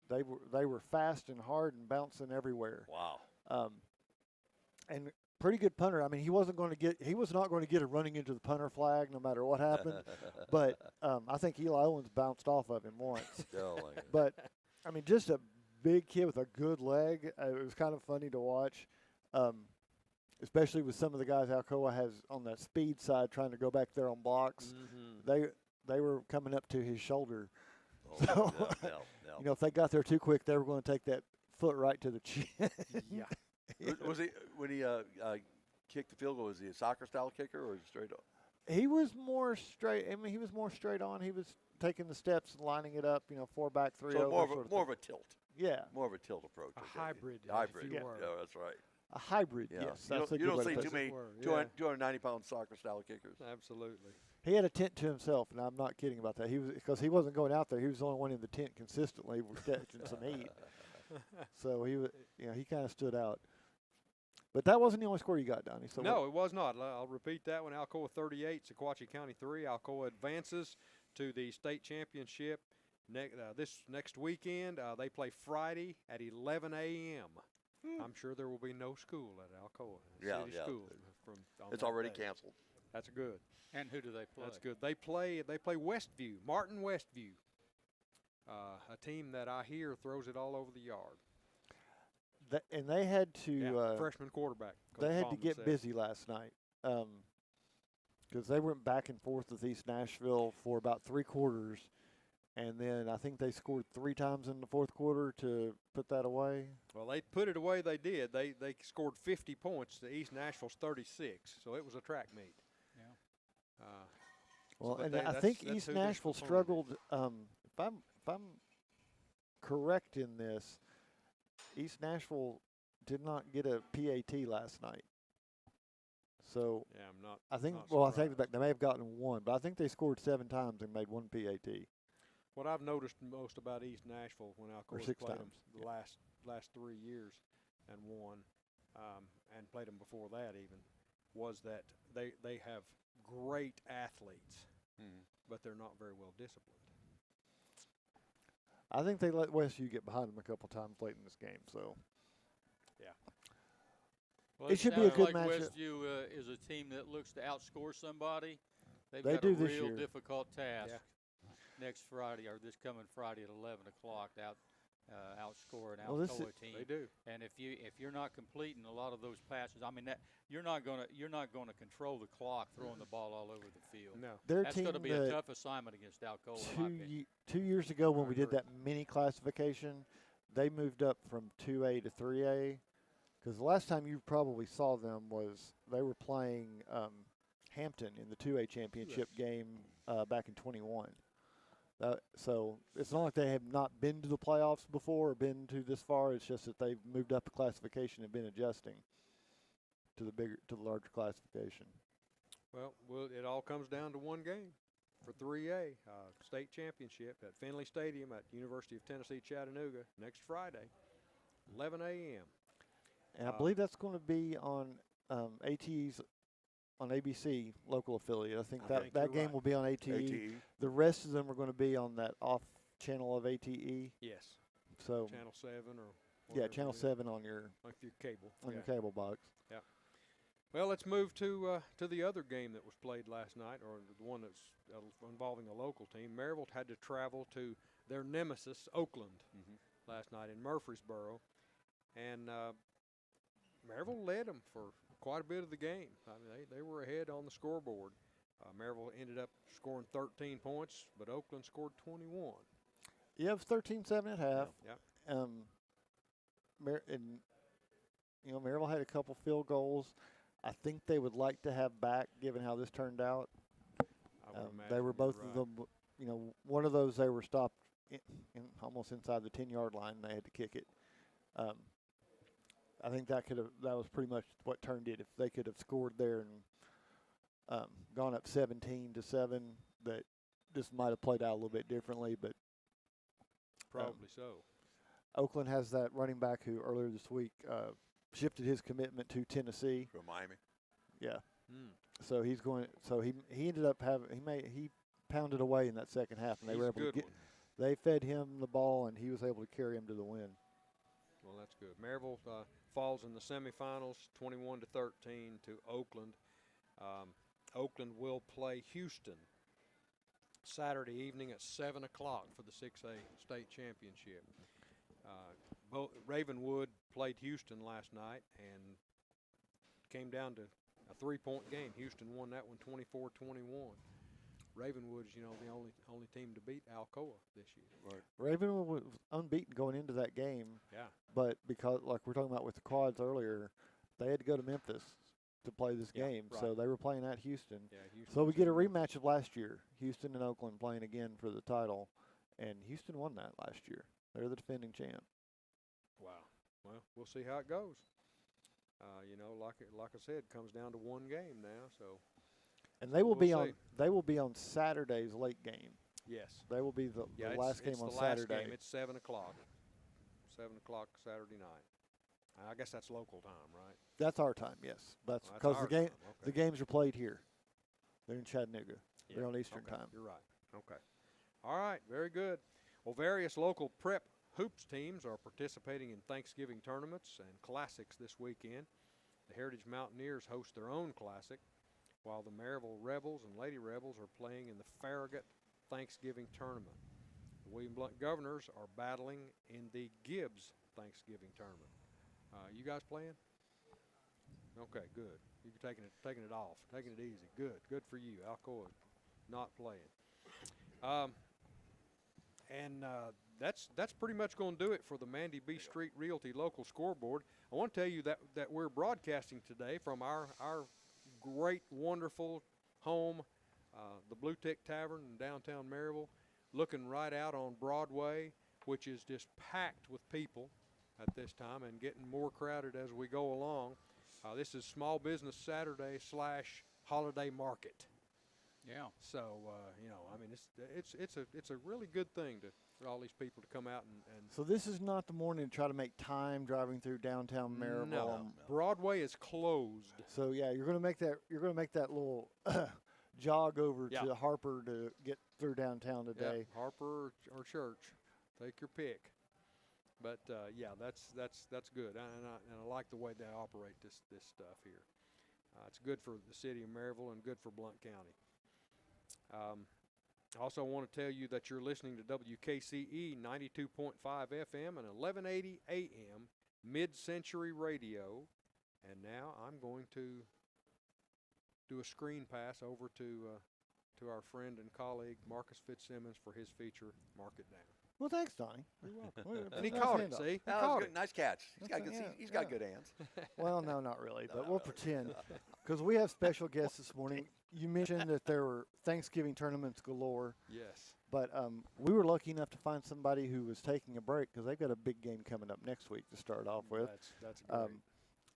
They were fast and hard and bouncing everywhere. Wow. And pretty good punter. I mean, he was not going to get a running into the punter flag no matter what happened. But I think Eli Owens bounced off of him once. Oh my goodness. But I mean, just a big kid with a good leg. It was kind of funny to watch, especially with some of the guys Alcoa has on that speed side trying to go back there on blocks. Mm-hmm. They were coming up to his shoulder. Oh, So, no. if they got there too quick, they were going to take that foot right to the chin. Yeah. Was he when he kicked the field goal? Was he a soccer style kicker or straight on? He was more straight. I mean, he was more straight on. He was taking the steps and lining it up. 4 back, 3 So over. more of a tilt. Yeah, More of a tilt approach. A okay. hybrid, if Hybrid. you Yeah, were. that's right. a hybrid. Yeah. Yes, You that's a don't, you good don't way to see put too it. As many it were, yeah. 290-pound soccer style kickers. Absolutely. He had a tent to himself, and I'm not kidding about that. He was because he wasn't going out there. He was the only one in the tent consistently catching some heat. So he was, he kind of stood out. But that wasn't the only score you got, Donnie. So no, it was not. I'll repeat that one. Alcoa 38, Sequatchie County 3. Alcoa advances to the state championship this next weekend. They play Friday at 11 a.m. I'm sure there will be no school at Alcoa. City school it's already canceled. That's good. And who do they play? That's good. They play Westview, Martin Westview, a team that I hear throws it all over the yard. And they had to freshman quarterback. They had to get busy last night because they went back and forth with East Nashville for about 3 quarters, and then I think they scored 3 times in the 4th quarter to put that away. Well, they put it away. They did. They scored 50 points to East Nashville's 36, so it was a track meet. Yeah. Well, and I think East Nashville struggled. If I'm correct in this, East Nashville did not get a PAT last night. So yeah, I'm not. I think. Not well, I take it back. They may have gotten 1, but I think they scored 7 times and made 1 PAT. What I've noticed most about East Nashville when Alcoa played them the last 3 years and won, and played them before that even, was that they have great athletes, but they're not very well disciplined. I think they let Westview get behind them a couple times late in this game. So yeah. Well, it should be a good like matchup. Westview is a team that looks to outscore somebody. They got do a this real year. difficult task next Friday, or this coming Friday at 11 o'clock to outscore an Alcoa team. They do. And if you're not completing a lot of those passes, I mean that you're not gonna control the clock throwing the ball all over the field. No, that's going to be a tough assignment against Alcoa. 2 years ago when we did that mini classification, they moved up from 2A to 3A. Because the last time you probably saw them was they were playing Hampton in the 2A championship game back in 21. So it's not like they have not been to the playoffs before or been to this far. It's just that they've moved up a classification and been adjusting to the larger classification. Well, it all comes down to one game for 3A, state championship at Finley Stadium at University of Tennessee Chattanooga next Friday, 11 a.m. And I believe that's going to be on ATE's on ABC local affiliate. I think that game will be on ATE. The rest of them are going to be on that off channel of ATE. Yes. So Channel 7 or Channel 7 on your cable. Your cable box. Yeah. Well, let's move to the other game that was played last night, or the one that's involving a local team. Maryville had to travel to their nemesis, Oakland, last night in Murfreesboro, and Maryville led them for quite a bit of the game. I mean, they were ahead on the scoreboard. Maryville ended up scoring 13 points, but Oakland scored 21. Yeah, it was 13-7 at half. Yeah. Maryville had a couple field goals. I think they would like to have back, given how this turned out. They were both of them. One of those they were stopped almost inside the 10-yard line. And they had to kick it. I think that was pretty much what turned it. If they could have scored there and gone up 17-7, that this might have played out a little bit differently. But probably so. Oakland has that running back who earlier this week shifted his commitment to Tennessee. From Miami. Yeah. So he's going. So he ended up he pounded away in that second half, and they were able to They fed him the ball, and he was able to carry him to the win. Well, that's good. Maryville falls in the semifinals, 21-13 to Oakland. Oakland will play Houston Saturday evening at 7 o'clock for the 6A state championship. Ravenwood played Houston last night and came down to a 3-point game. Houston won that one 24-21. Ravenwood is, the only team to beat Alcoa this year. Right. Ravenwood was unbeaten going into that game. Yeah. But because, like we're talking about with the quads earlier, they had to go to Memphis to play this game. Right. So they were playing at Houston. Yeah, Houston. So we get a rematch of last year. Houston and Oakland playing again for the title. And Houston won that last year. They're the defending champ. Wow. Well, we'll see how it goes. Like I said, it comes down to one game now. So. And they will be on. They will be on Saturday's late game. Yes. They will be the last game on Saturday. It's 7 o'clock. 7 o'clock Saturday night. I guess that's local time, right? That's our time, yes. That's That's because our the game time, okay. the games are played here. They're in Chattanooga. They're on Eastern Okay, time. you're right. Okay. All right, very good. Well, various local prep hoops teams are participating in Thanksgiving tournaments and classics this weekend. The Heritage Mountaineers host their own classic, while the Maryville Rebels and Lady Rebels are playing in the Farragut Thanksgiving tournament. The William Blount Governors are battling in the Gibbs Thanksgiving tournament. You guys playing? Okay, good. You're taking it off, taking it easy. Good for you. Alcoa not playing. That's pretty much going to do it for the Mandy B Street Realty local scoreboard. I want to tell you that we're broadcasting today from our great, wonderful home, the Bluetick Tavern in downtown Maryville, looking right out on Broadway, which is just packed with people at this time and getting more crowded as we go along. This is Small Business Saturday / holiday market. Yeah. So I mean, it's a really good thing for all these people to come out and. So this is not the morning to try to make time driving through downtown Maryville. No, Broadway is closed. So yeah, you're going to make that little jog over to Harper to get through downtown today. Yeah, Harper or Church, take your pick. But that's good, and I like the way they operate this stuff here. It's good for the city of Maryville and good for Blount County. I also want to tell you that you're listening to WKCE 92.5 FM and 1180 AM Mid-Century Radio. And now I'm going to do a screen pass over to our friend and colleague Marcus Fitzsimmons for his feature, Mark It Down. Well, thanks, Donnie. You're welcome. And he caught it, see? He caught it. Nice catch. He's got good hands. Well, no, not really, but we'll pretend. Because we have special guests this morning. You mentioned that there were Thanksgiving tournaments galore. Yes. But we were lucky enough to find somebody who was taking a break because they've got a big game coming up next week to start off with. That's great.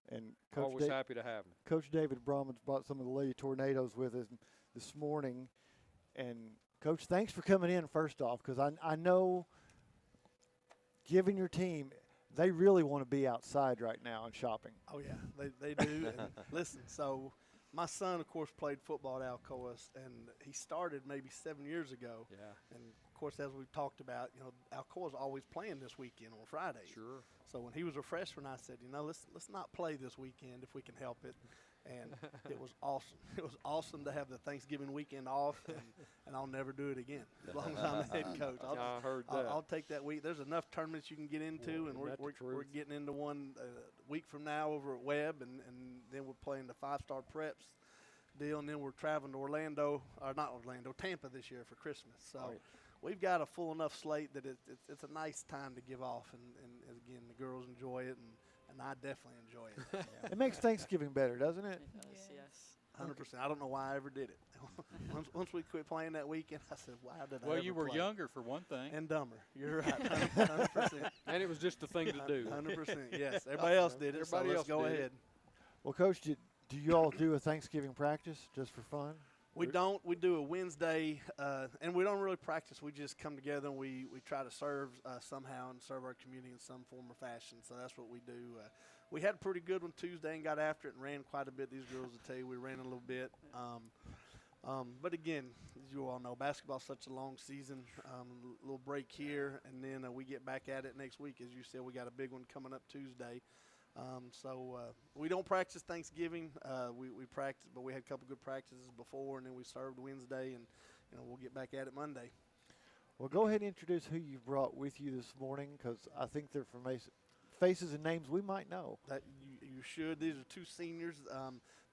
And Coach always happy to have him. Coach David Brahman's brought some of the Lady Tornadoes with us this morning. And, Coach, thanks for coming in first off because I know given your team, they really want to be outside right now and shopping. Oh, yeah, they do. And listen, so my son, of course, played football at Alcoa, and he started maybe 7 years ago. Yeah. And, of course, as we've talked about, Alcoa's always playing this weekend on Fridays. Sure. So when he was a freshman, I said, let's not play this weekend if we can help it. And it was awesome. It was awesome to have the Thanksgiving weekend off, and I'll never do it again as long as I'm the head coach. I heard that. I'll take that week. There's enough tournaments you can get into, and we're getting into one week from now over at Webb, and then we're playing the 5-star preps deal, and then we're traveling to Tampa this year for Christmas. So we've got a full enough slate that it's a nice time to give off, and again, the girls enjoy it, and I definitely enjoy it. It makes Thanksgiving better, doesn't it? It does, yes. 100%. I don't know why I ever did it. once we quit playing that weekend, I said, why did I Well, ever you were play? younger for one thing. And dumber. You're right. 100%. And it was just the thing to do. 100%. Yes. Everybody else did it. Everybody so let's else go did it. ahead. Well, Coach, do you all do a Thanksgiving practice just for fun? We don't. We do a Wednesday, and we don't really practice. We just come together and we try to serve somehow and serve our community in some form or fashion. So that's what we do. We had a pretty good one Tuesday and got after it and ran quite a bit. These girls will tell you we ran a little bit. But again, as you all know, basketball's such a long season. A little break here, and then we get back at it next week. As you said, we got a big one coming up Tuesday. So we don't practice Thanksgiving. We practice, but we had a couple good practices before, and then we served Wednesday, and we'll get back at it Monday. Well, go ahead and introduce who you brought with you this morning, because I think they're from faces and names we might know. That you should. These are two seniors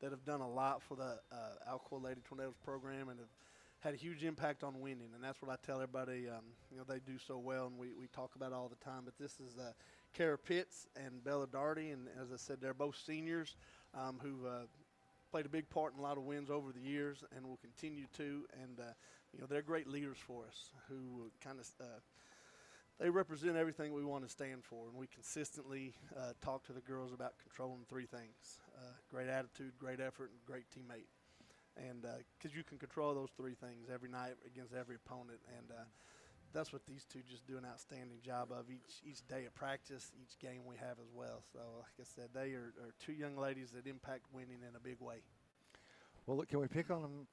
that have done a lot for the Alcoa Lady Tornadoes program and have had a huge impact on winning, and that's what I tell everybody. They do so well, and we talk about it all the time. But this is Kara Pitts and Bella Darty, and as I said, they're both seniors who've played a big part in a lot of wins over the years and will continue to. And they're great leaders for us who kind of they represent everything we want to stand for. And we consistently talk to the girls about controlling three things: great attitude, great effort, and great teammate. And because you can control those three things every night against every opponent. And that's what these two just do an outstanding job of each day of practice, each game we have as well. So, like I said, they are two young ladies that impact winning in a big way. Well, look, can we pick on them?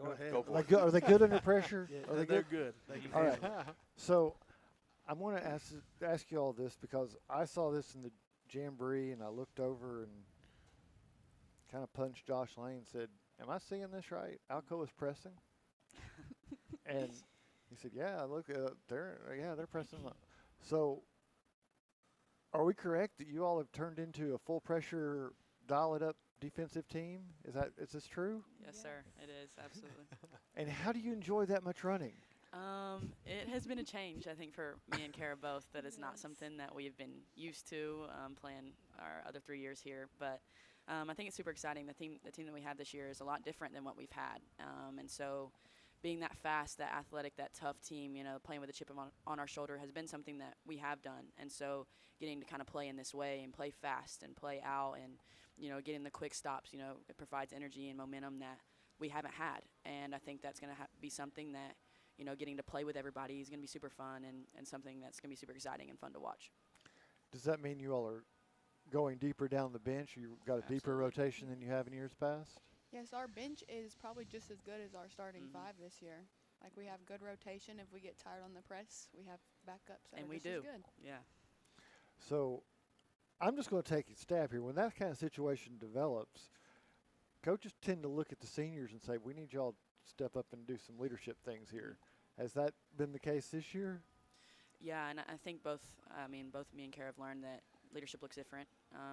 Go ahead. Go for Like, it. are they good under pressure? Yeah, Are they they're good? good. They can All right. handle it. So, I want to ask you all this because I saw this in the jamboree and I looked over and kind of punched Josh Lane and said, "Am I seeing this right? Alcoa is pressing?" And he said, "Yeah, look, they're pressing." So, are we correct that you all have turned into a full pressure, dial it up defensive team? Is this true? Yes, sir. It is absolutely. And how do you enjoy that much running? It has been a change, I think, for me and Kara both. That is not something that we've been used to playing our other 3 years here. But I think it's super exciting. The team that we have this year is a lot different than what we've had. And so being that fast, that athletic, that tough team, playing with a chip on our shoulder has been something that we have done. And so getting to kind of play in this way and play fast and play out and, getting the quick stops, it provides energy and momentum that we haven't had. And I think that's going to be something that, getting to play with everybody is going to be super fun and something that's going to be super exciting and fun to watch. Does that mean you all are going deeper down the bench? You've got a deeper rotation than you have in years past? Yes, our bench is probably just as good as our starting five this year. Like, we have good rotation. If we get tired on the press, we have backups that And are we just do. as good. Yeah. So I'm just going to take a stab here. When that kind of situation develops, coaches tend to look at the seniors and say, we need y'all to step up and do some leadership things here. Has that been the case this year? Yeah, and I think both me and Kara have learned that leadership looks different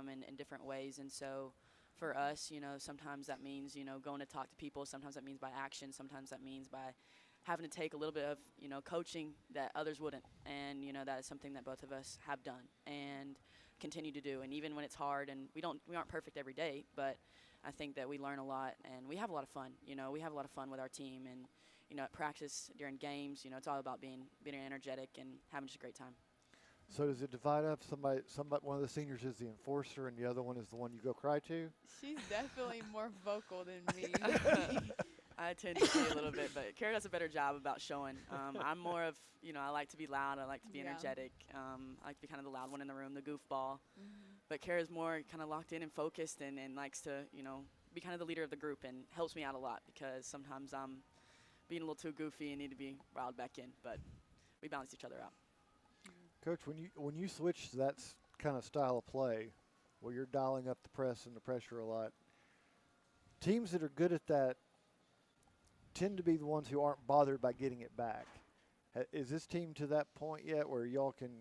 in different ways. And so for us, sometimes that means, going to talk to people. Sometimes that means by action. Sometimes that means by having to take a little bit of, coaching that others wouldn't. And, that is something that both of us have done and continue to do. And even when it's hard, and we aren't perfect every day, but I think that we learn a lot and we have a lot of fun. We have a lot of fun with our team. And, at practice, during games, it's all about being energetic and having just a great time. So does it divide up? Somebody, one of the seniors is the enforcer, and the other one is the one you go cry to? She's definitely more vocal than me. I tend to be a little bit, but Kara does a better job about showing. I'm more of, I like to be loud. I like to be energetic. I like to be kind of the loud one in the room, the goofball. But Kara's more kind of locked in and focused and likes to, be kind of the leader of the group and helps me out a lot because sometimes I'm being a little too goofy and need to be riled back in. But we balance each other out. Coach, when you switch to that kind of style of play, where you're dialing up the press and the pressure a lot, teams that are good at that tend to be the ones who aren't bothered by getting it back. Is this team to that point yet where y'all can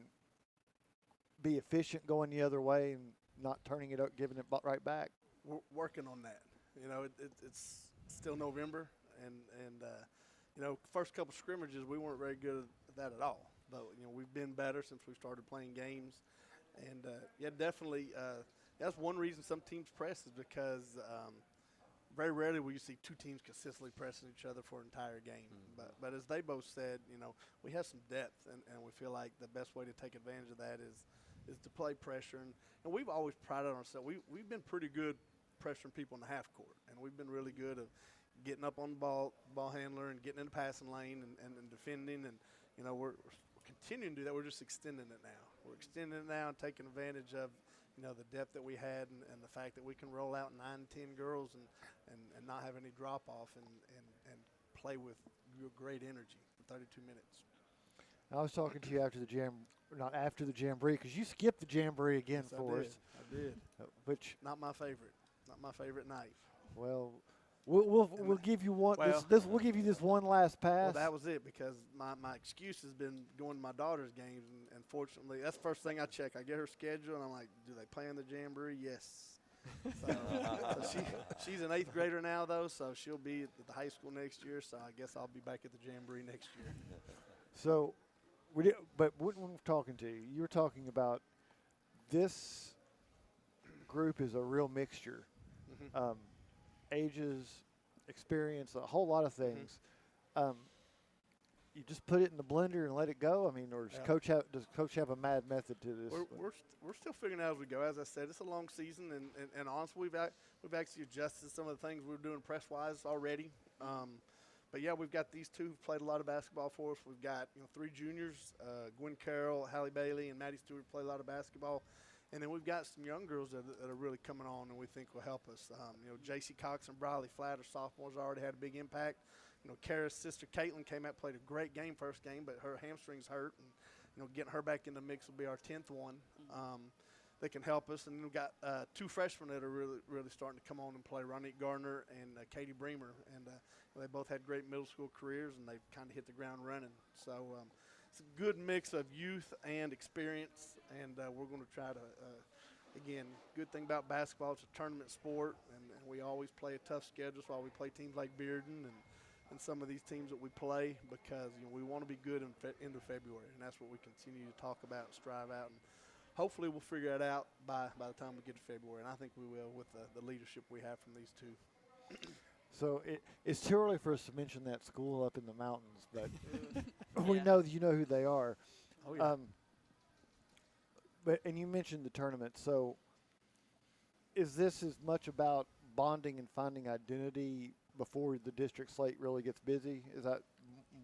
be efficient going the other way and not turning it up, giving it right back? We're working on that. It's still November, and first couple scrimmages we weren't very good at that at all. But we've been better since we started playing games, and definitely that's one reason some teams press is because very rarely will you see two teams consistently pressing each other for an entire game. But as they both said, we have some depth, and we feel like the best way to take advantage of that is to play pressure, and we've always prided ourselves. We've been pretty good pressuring people in the half court, and we've been really good at getting up on the ball handler and getting in the passing lane and defending, and we're continuing to do that. We're just extending it now. We're extending it now and taking advantage of the depth that we had and the fact that we can roll out 9-10 girls and not have any drop off and play with great energy for 32 minutes. I was talking to you after the jamboree, because you skipped the jamboree again Yes, for us. I did. Which Not my favorite. Not my favorite night. well, we'll give you one. We'll give you this one last pass. Well, that was it, because my excuse has been going to my daughter's games, and fortunately, that's the first thing I check. I get her schedule, and I'm like, do they play in the jamboree? Yes. So she's an 8th grader now, though, so she'll be at the high school next year, so I guess I'll be back at the jamboree next year. So, but when we're talking to you, you were talking about this group is a real mixture. Ages, experience, a whole lot of things. You just put it in the blender and let it go? I mean, or does Coach have a mad method to this? We're still figuring out as we go. As I said, it's a long season, and honestly, we've actually adjusted some of the things we were doing press-wise already. But yeah, we've got these two who've played a lot of basketball for us. We've got 3 juniors, Gwen Carroll, Hallie Bailey, and Maddie Stewart play a lot of basketball. And then we've got some young girls that are really coming on and we think will help us. J.C. Cox and Briley Flatt are sophomores, already had a big impact. Kara's sister Caitlin came out, played a great game first game, but her hamstrings hurt. And, getting her back in the mix will be our 10th one. They can help us. And we've got 2 freshmen that are really starting to come on and play, Ronique Gardner and Katie Bremer. And they both had great middle school careers, and they've kind of hit the ground running. So it's a good mix of youth and experience, and we're going to try to, again, good thing about basketball, it's a tournament sport, and we always play a tough schedule. So we play teams like Bearden and some of these teams that we play because we want to be good into February, and that's what we continue to talk about and strive out. And hopefully we'll figure it out by the time we get to February, and I think we will with the leadership we have from these two. So it's too early for us to mention that school up in the mountains, but we know that you know who they are. Oh, yeah. And you mentioned the tournament. So is this as much about bonding and finding identity before the district slate really gets busy? Is that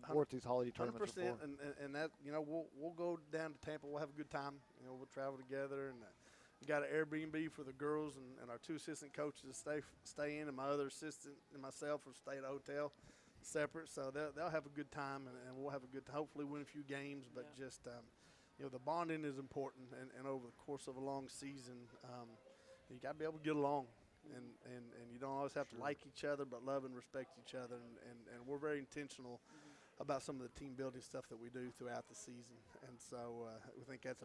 what these holiday tournaments are for? 100%, and that we'll go down to Tampa. We'll have a good time. We'll travel together, and we got an Airbnb for the girls and our 2 assistant coaches to stay in, and my other assistant and myself will stay at a hotel separate. So they'll have a good time, and we'll have a good time. Hopefully win a few games, but just the bonding is important, and over the course of a long season, you got to be able to get along. And you don't always have to like each other, but love and respect each other. And we're very intentional about some of the team building stuff that we do throughout the season. And so we think that's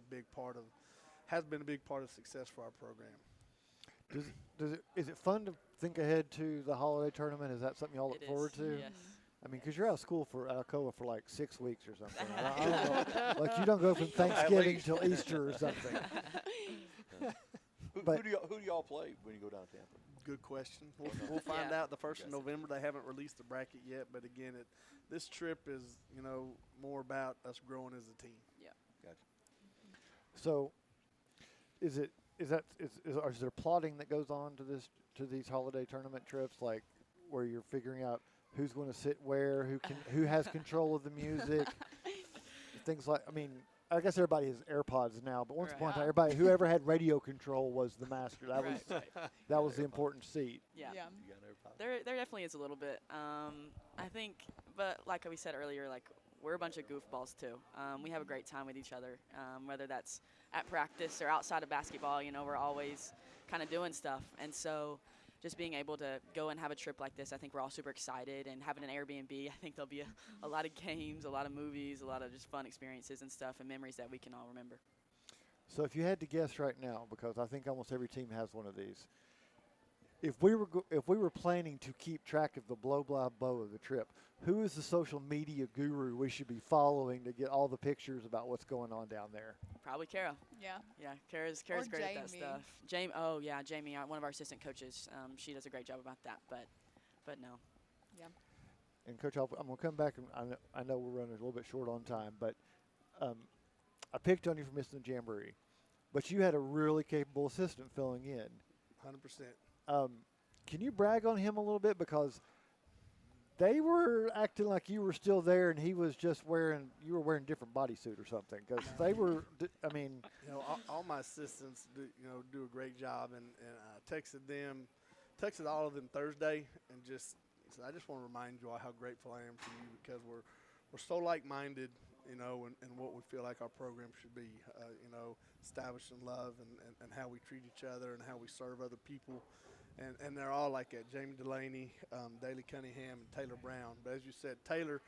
has been a big part of success for our program. Is it fun to think ahead to the holiday tournament? Is that something y'all look forward to? Yes. I mean, because you're out of school for Alcoa for like 6 weeks or something. I don't know. Like you don't go from Thanksgiving till Easter or something. Who do y'all play when you go down to Tampa? Good question. We'll find out the 1st of November. They haven't released the bracket yet, but again, this trip is more about us growing as a team. Yeah. Gotcha. So, is there plotting that goes on to these holiday tournament trips, like where you're figuring out who's going to sit where, who has control of the music, things like? I mean, I guess everybody has AirPods now, but once upon a time, whoever had radio control was the master. That was the important seat. Yeah. Yeah. You got AirPods? There definitely is a little bit. I think, but like we said earlier, like we're a bunch of goofballs too. We have a great time with each other, whether that's at practice or outside of basketball. We're always kind of doing stuff, and so just being able to go and have a trip like this, I think we're all super excited. And having an Airbnb, I think there'll be a lot of games, a lot of movies, a lot of just fun experiences and stuff and memories that we can all remember. So if you had to guess right now, because I think almost every team has one of these, if we were planning to keep track of the blow of the trip, who is the social media guru we should be following to get all the pictures about what's going on down there? Probably Kara. Yeah. Yeah, Kara's great at that stuff. Jamie, one of our assistant coaches. She does a great job about that, but no. Yeah. And Coach, I'm going to come back, and I know we're running a little bit short on time, but I picked on you for missing the Jamboree, but you had a really capable assistant filling in. 100%. Can you brag on him a little bit, because they were acting like you were still there and you were wearing a different bodysuit or something, because they were, I mean. All my assistants do a great job, and I texted all of them Thursday and just said, I just want to remind you all how grateful I am for you, because we're so like-minded, and what we feel like our program should be, establishing love and how we treat each other and how we serve other people. And they're all like that. Jamie Delaney, Daly Cunningham, and Taylor Brown. But as you said, Taylor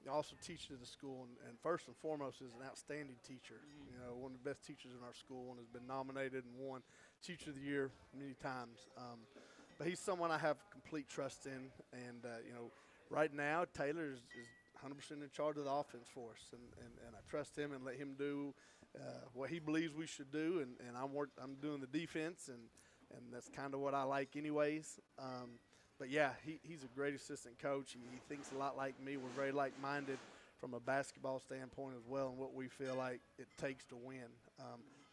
also teaches at the school, and first and foremost is an outstanding teacher. One of the best teachers in our school, and has been nominated and won Teacher of the Year many times. But he's someone I have complete trust in. And, right now Taylor is 100% in charge of the offense for us. And I trust him and let him do what he believes we should do. And I'm doing the defense, and that's kind of what I like anyways. But, yeah, he's a great assistant coach. He thinks a lot like me. We're very like-minded from a basketball standpoint as well, and what we feel like it takes to win.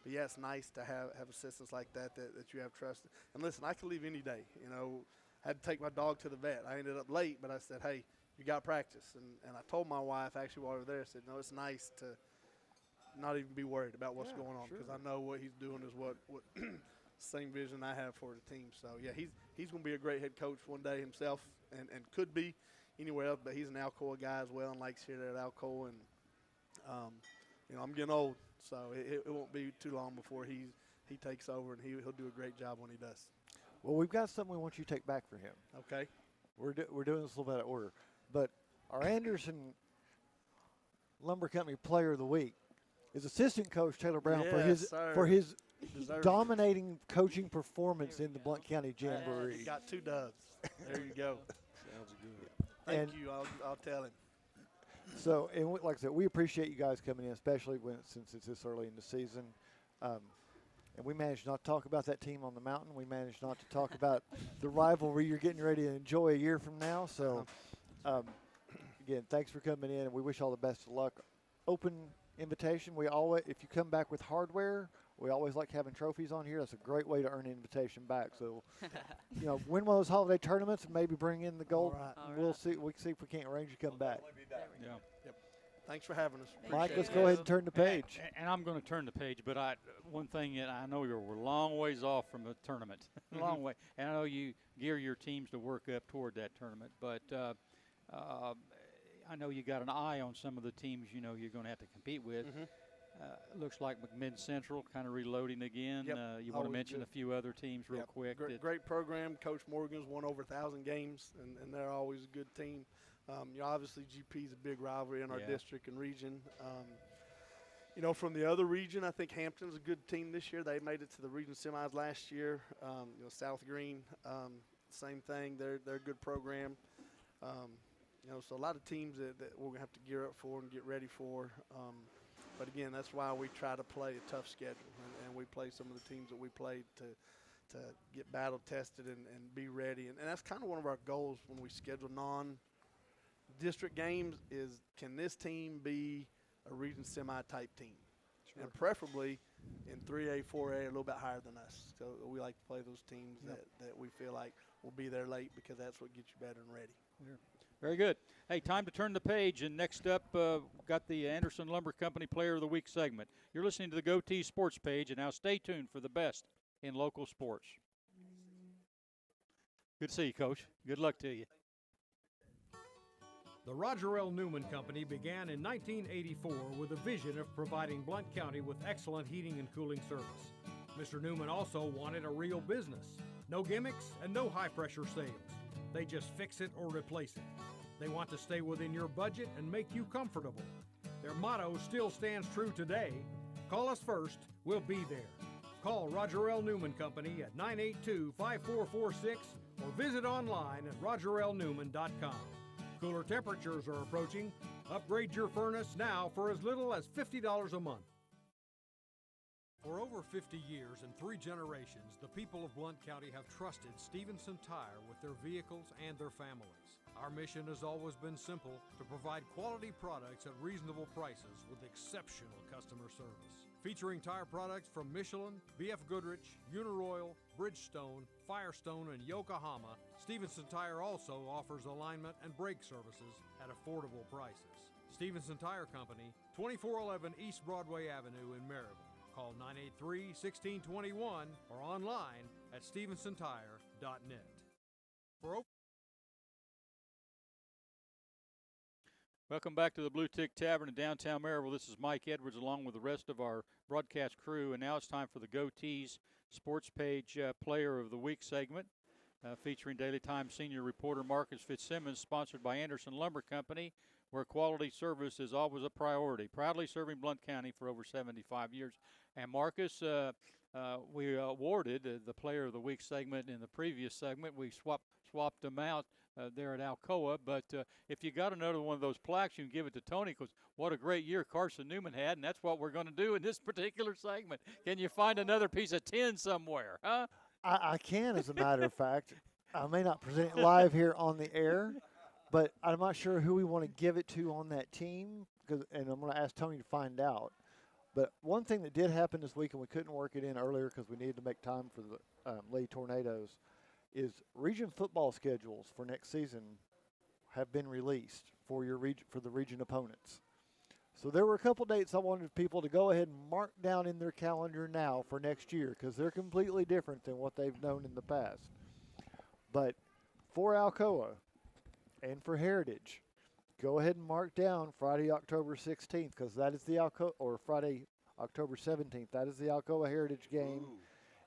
But, yeah, it's nice to have assistants like that you have trust. And, listen, I could leave any day. I had to take my dog to the vet. I ended up late, but I said, hey, you got practice. And I told my wife actually while we were there, I said, no, it's nice to not even be worried about what's going on because I know what he's doing is what same vision I have for the team. So, yeah, he's going to be a great head coach one day himself and could be anywhere else, but he's an Alcoa guy as well and likes here at Alcoa. And, I'm getting old, so it won't be too long before he takes over, and he'll do a great job when he does. Well, we've got something we want you to take back for him. Okay. We're doing this a little bit out of order. But our Anderson Lumber Company Player of the Week is assistant coach Taylor Brown for his dominating coaching performance in the Blount County Jamboree. He got 2 dubs. There you go. Sounds good. Thank you. I'll tell him. So, and like I said, we appreciate you guys coming in, especially since it's this early in the season. And we managed not to talk about that team on the mountain. We managed not to talk about the rivalry you're getting ready to enjoy a year from now. So, again, thanks for coming in, and we wish all the best of luck. Open invitation. If you come back with hardware, we always like having trophies on here. That's a great way to earn an invitation back. So, win one of those holiday tournaments and maybe bring in the gold. All right. We'll see. We can see if we can't arrange to come back. Yeah. Yep. Thanks for having us. Mike, let's you. go ahead and turn the page. And I'm going to turn the page, but one thing that I know we're a long ways off from the tournament, a long way. And I know you gear your teams to work up toward that tournament, but I know you got an eye on some of the teams you're going to have to compete with. Looks like McMinn Central kind of reloading again. Yep. You want to mention good. a few other teams real quick? Great program. Coach Morgan's won over 1,000 games, and they're always a good team. Obviously GP is a big rivalry in our district and region. From the other region, I think Hampton's a good team this year. They made it to the region semis last year. South Green, same thing. They're a good program. So a lot of teams that we're going to have to gear up for and get ready for. But again, that's why we try to play a tough schedule, and we play some of the teams that we played to get battle tested and be ready. And that's kind of one of our goals when we schedule non-district games is, can this team be a region semi-type team? Sure. And preferably in 3A, 4A, a little bit higher than us. So we like to play those teams that we feel like will be there late because that's what gets you better and ready. Yeah. Very good. Hey, time to turn the page. And next up, got the Anderson Lumber Company Player of the Week segment. You're listening to the GoTeez Sports page, and now stay tuned for the best in local sports. Good to see you, Coach. Good luck to you. The Roger L. Newman Company began in 1984 with a vision of providing Blount County with excellent heating and cooling service. Mr. Newman also wanted a real business. No gimmicks and no high-pressure sales. They just fix it or replace it. They want to stay within your budget and make you comfortable. Their motto still stands true today. Call us first, we'll be there. Call Roger L. Newman Company at 982-5446 or visit online at rogerlnewman.com. Cooler temperatures are approaching. Upgrade your furnace now for as little as $50 a month. For over 50 years and 3 generations, the people of Blount County have trusted Stevenson Tire with their vehicles and their families. Our mission has always been simple: to provide quality products at reasonable prices with exceptional customer service. Featuring tire products from Michelin, B.F. Goodrich, Uniroyal, Bridgestone, Firestone, and Yokohama, Stevenson Tire also offers alignment and brake services at affordable prices. Stevenson Tire Company, 2411 East Broadway Avenue in Maryville. Call 983-1621 or online at stevensontire.net. Welcome back to the Bluetick Tavern in downtown Maryville. This is Mike Edwards along with the rest of our broadcast crew, and now it's time for the GoTeez Sports Page Player of the Week segment featuring Daily Times senior reporter Marcus Fitzsimmons, sponsored by Anderson Lumber Company, where quality service is always a priority. Proudly serving Blount County for over 75 years. And Marcus, we awarded the Player of the Week segment in the previous segment. We swapped them out there at Alcoa. But if you got another one of those plaques, you can give it to Tony, because what a great year Carson Newman had, and that's what we're going to do in this particular segment. Can you find another piece of tin somewhere, huh? I can, as a matter of fact. I may not present it live here on the air, but I'm not sure who we want to give it to on that team, and I'm going to ask Tony to find out. But one thing that did happen this week, and we couldn't work it in earlier because we needed to make time for the Lee Tornadoes, is region football schedules for next season have been released for your for the region opponents. So there were a couple dates I wanted people to go ahead and mark down in their calendar now for next year because they're completely different than what they've known in the past. But for Alcoa and for Heritage, go ahead and mark down Friday, October 16th because that is the Alcoa, or Friday, October 17th. That is the Alcoa Heritage game,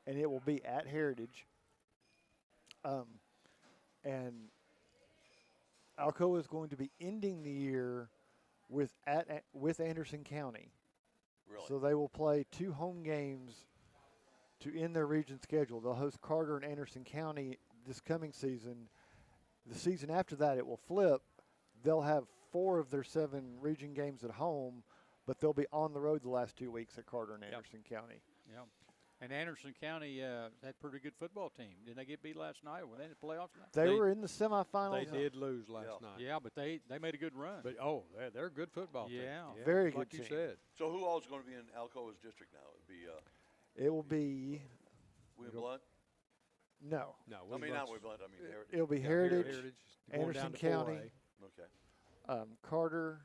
and it will be at Heritage. And Alcoa is going to be ending the year with Anderson County. Really? So they will play 2 home games to end their region schedule. They'll host Carter and Anderson County this coming season. The season after that, it will flip. They'll have 4 of their 7 region games at home, but they'll be on the road the last 2 weeks at Carter and Anderson County. Yeah. And Anderson County had a pretty good football team. Didn't they get beat last night? Were they in the playoffs tonight? They were in the semifinals. They did lose last night. Yeah, but they made a good run. But they're a good football team. Yeah. Very good like team. you said. So who all is going to be in Alcoa's district now? It will be William Blunt? no. No, I mean, not William Blunt. I mean, Heritage. It'll be Heritage, going Anderson down to County, 4A. Okay. Carter,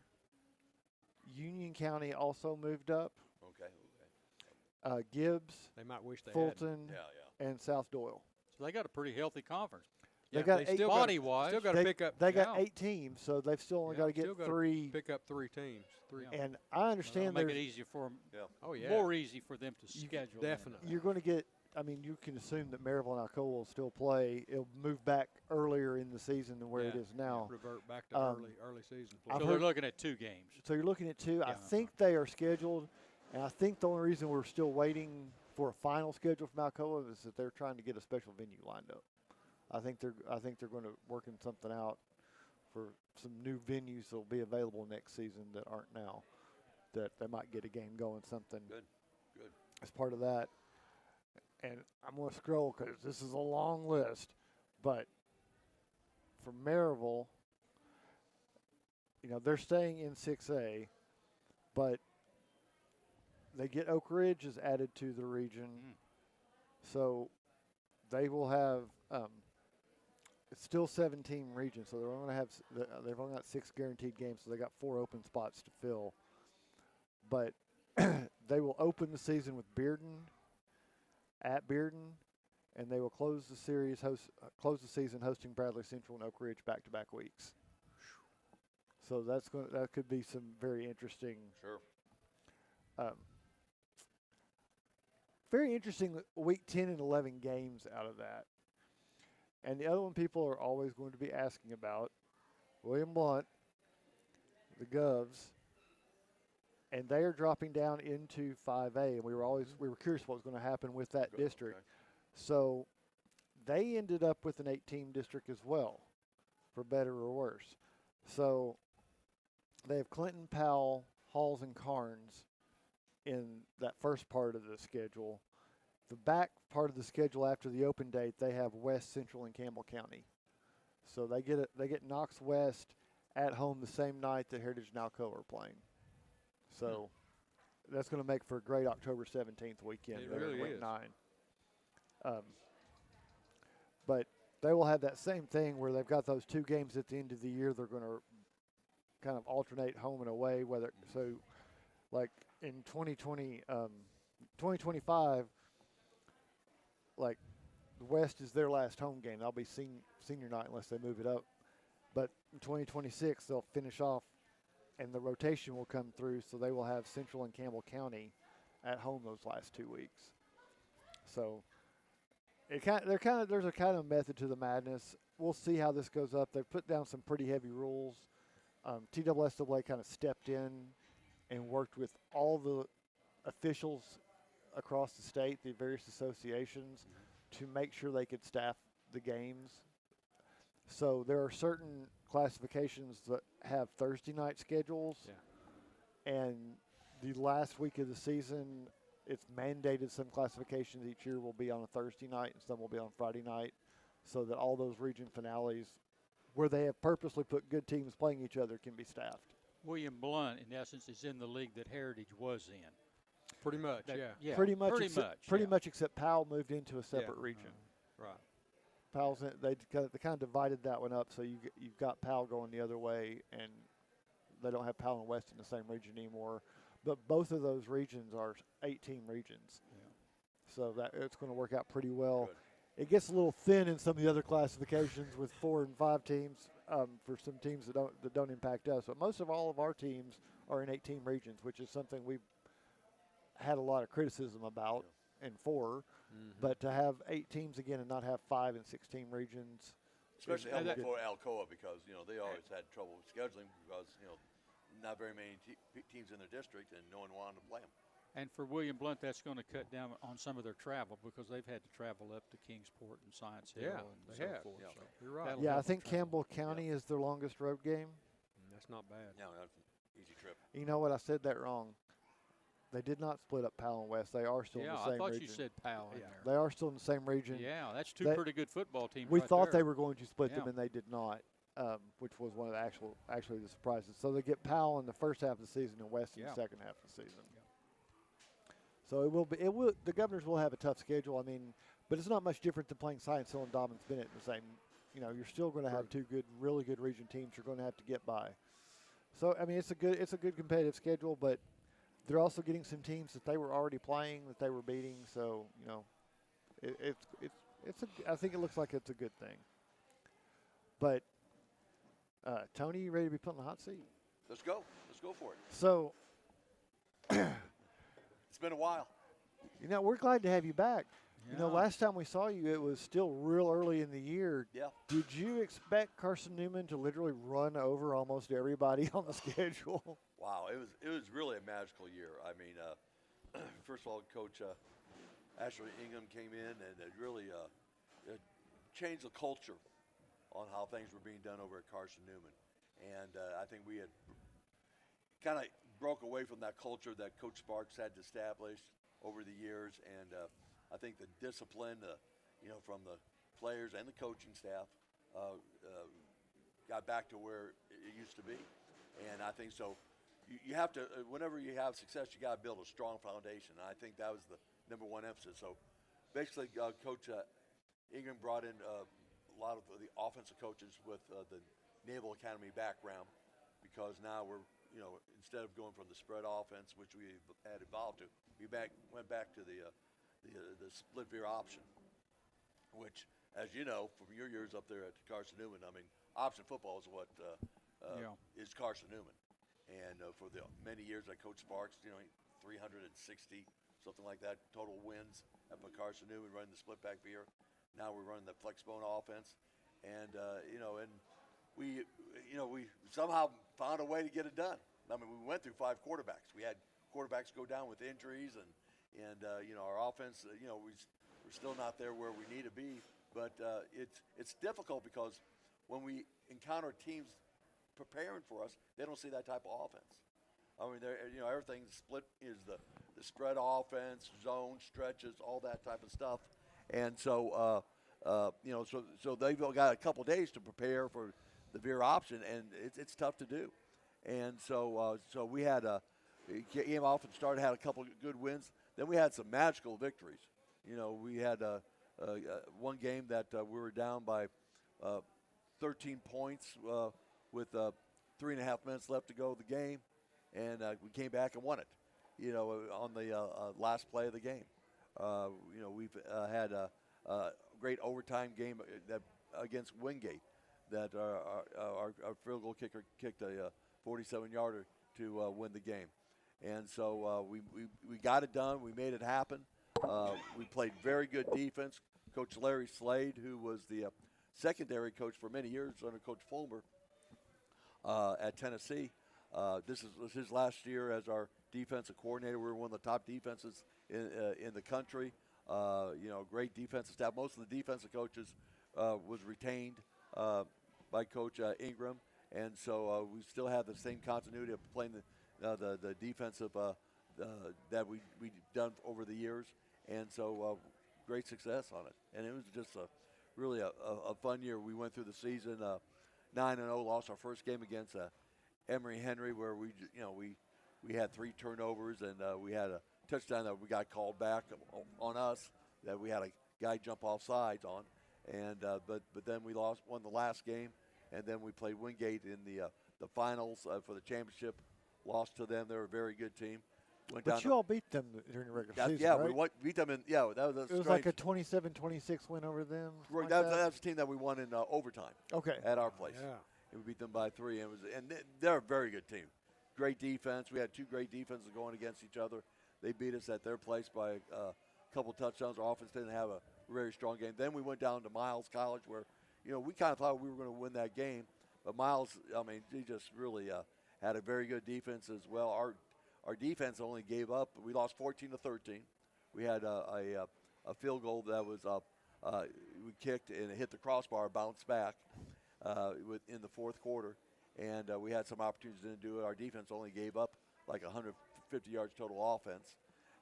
Union County also moved up. Okay. Gibbs, They might wish they Fulton, Yeah. and South Doyle. So they got a pretty healthy conference. They Yeah, got they 8 still body-wise. Still got to pick up. They got 8 teams, so they've still only got to get still gotta 3. Pick up 3 teams. 3. Yeah. And I understand Make it there's easier for them. Yeah. Oh yeah. More easy for them to schedule. Definitely. you're going to get. I mean, you can assume that Maryville and Alcoa will still play. It'll move back earlier in the season than where it is now. Revert back to early season play. I've So heard- they're looking at 2 games. So you're looking at 2. I Yeah. think they are scheduled, and I think the only reason we're still waiting for a final schedule from Alcoa is that they're trying to get a special venue lined up. I think they're going to working something out for some new venues that will be available next season that aren't now. That they might get a game going, something. Good. As part of that. And I'm going to scroll because this is a long list. But for Maryville, they're staying in 6A, but they get Oak Ridge is added to the region. So they will have it's still 7-team region, so they've only got 6 guaranteed games, so they got 4 open spots to fill. But they will open the season with Bearden at Bearden, and they will close the season hosting Bradley Central and Oak Ridge back-to-back weeks. So that could be some very interesting. Sure. Very interesting week 10 and 11 games out of that. And the other one people are always going to be asking about, William Blunt, the Govs, and they are dropping down into 5A. And we were curious what was going to happen with that district. Okay. So they ended up with an 8-team district as well, for better or worse. So they have Clinton, Powell, Halls, and Carnes in that first part of the schedule. The back part of the schedule after the open date, they have West, Central, and Campbell County. So they get Knox West at home the same night that Heritage and Alcoa are playing. So that's going to make for a great October 17th weekend. It there in really week is. 9. But they will have that same thing where they've got those 2 games at the end of the year. They're going to kind of alternate home and away. Like in 2025, like the West is their last home game. That'll be senior night unless they move it up. But in 2026, they'll finish off, and the rotation will come through, so they will have Central and Campbell County at home those last 2 weeks. So there's a kind of method to the madness. We'll see how this goes up. They've put down some pretty heavy rules. TSSAA kind of stepped in and worked with all the officials across the state, the various associations, to make sure they could staff the games. So there are certain classifications that have Thursday night schedules. Yeah. And the last week of the season, it's mandated some classifications each year will be on a Thursday night and some will be on Friday night, so that all those region finales where they have purposely put good teams playing each other can be staffed. William Blunt, in essence, is in the league that Heritage was in. Pretty much, That- yeah. Pretty much, Pretty except, much, pretty yeah. much except Powell moved into a separate Yeah. region. Right. Powell's in, they kind of divided that one up, so you've got Powell going the other way, and they don't have Powell and West in the same region anymore. But both of those regions are 8-team regions, so that it's going to work out pretty well. Good. It gets a little thin in some of the other classifications with 4 and 5 teams for some teams that don't impact us. But most of all of our teams are in 8-team regions, which is something we've had a lot of criticism about in 4. But to have 8 teams again and not have 5 and 6-team regions, especially helpful for Alcoa because they always had trouble scheduling because not very many teams in their district and no one wanted to play them. And for William Blount, that's going to cut down on some of their travel because they've had to travel up to Kingsport and Science Hill and so forth. Yeah, So you're right. yeah, I think Campbell County is their longest road game. That's not bad. No, that's an easy trip. You know what? I said that wrong. They did not split up Powell and West. They are still in the same region. I thought you said Powell in there. They are still in the same region. Yeah, that's two pretty good football teams. We right thought there. they were going to split them, and they did not, which was one of the actually the surprises. So they get Powell in the first half of the season and West in the second half of the season. So it will. The Governors will have a tough schedule. I mean, but it's not much different than playing Science Hill and Dobbins Bennett in the same. You're still going to have 2 really good region teams you're going to have to get by. So I mean, it's a good competitive schedule, but they're also getting some teams that they were already playing that they were beating. So I think it looks like it's a good thing. But Tony, you ready to be put in the hot seat? Let's go for it. So it's been a while. We're glad to have you back. Yeah. Last time we saw you, it was still real early in the year. Yeah. Did you expect Carson Newman to literally run over almost everybody on the schedule? Wow, it was really a magical year. I mean, first of all, Coach Ashley Ingham came in and it really it changed the culture on how things were being done over at Carson Newman. And I think we had kind of broke away from that culture that Coach Sparks had established over the years. And I think the discipline, from the players and the coaching staff got back to where it used to be. And I think so. You have to, whenever you have success, you got to build a strong foundation. And I think that was the number one emphasis. So basically, Coach Ingram brought in a lot of the offensive coaches with the Naval Academy background because now we're, instead of going from the spread offense, which we had evolved to, we went back to the split veer option, which, as you know, from your years up there at Carson Newman, I mean, option football is what is Carson Newman. And for the many years I coached Sparks, 360, something like that, total wins at Carson Newman running the split back veer. Now we're running the flex bone offense. And, and we somehow found a way to get it done. I mean, we went through 5 quarterbacks. We had quarterbacks go down with injuries and our offense, we're still not there where we need to be. But it's difficult because when we encounter teams preparing for us, they don't see that type of offense. I mean, everything split is the spread offense, zone stretches, all that type of stuff, and so so they've got a couple days to prepare for the veer option, and it's tough to do, and so we had came off and had a couple of good wins. Then we had some magical victories. We had one game that we were down by 13 points. With 3.5 minutes left to go of the game, and we came back and won it, on the last play of the game. We've had a great overtime game against Wingate that our field goal kicker kicked a 47-yarder to win the game. And so we got it done. We made it happen. We played very good defense. Coach Larry Slade, who was the secondary coach for many years under Coach Fulmer, at Tennessee. This was his last year as our defensive coordinator. We were one of the top defenses in the country. Great defensive staff. Most of the defensive coaches was retained by Coach Ingram, and so we still have the same continuity of playing the defensive that we've done over the years, and so great success on it. And it was just really a fun year. We went through the season 9-0, lost our first game against Emory Henry, where we had 3 turnovers and we had a touchdown that we got called back on us that we had a guy jump off sides on, and but then we won the last game, and then we played Wingate in the finals for the championship. Lost to them. They're a very good team. But you all beat them during the regular season, yeah, right? we beat them in. Yeah, that was. It was like a 27-26 win over them. Right, that's the team that we won in overtime. Okay. At our place. Yeah. And we beat them by 3, and they're a very good team. Great defense. We had 2 great defenses going against each other. They beat us at their place by a couple touchdowns. Our offense didn't have a very strong game. Then we went down to Miles College, where we kind of thought we were going to win that game, but Miles, he just really had a very good defense as well. Our defense only gave up. We lost 14-13. We had a field goal that was we kicked and it hit the crossbar, bounced back in the fourth quarter, and we had some opportunities to do it. Our defense only gave up like 150 yards total offense,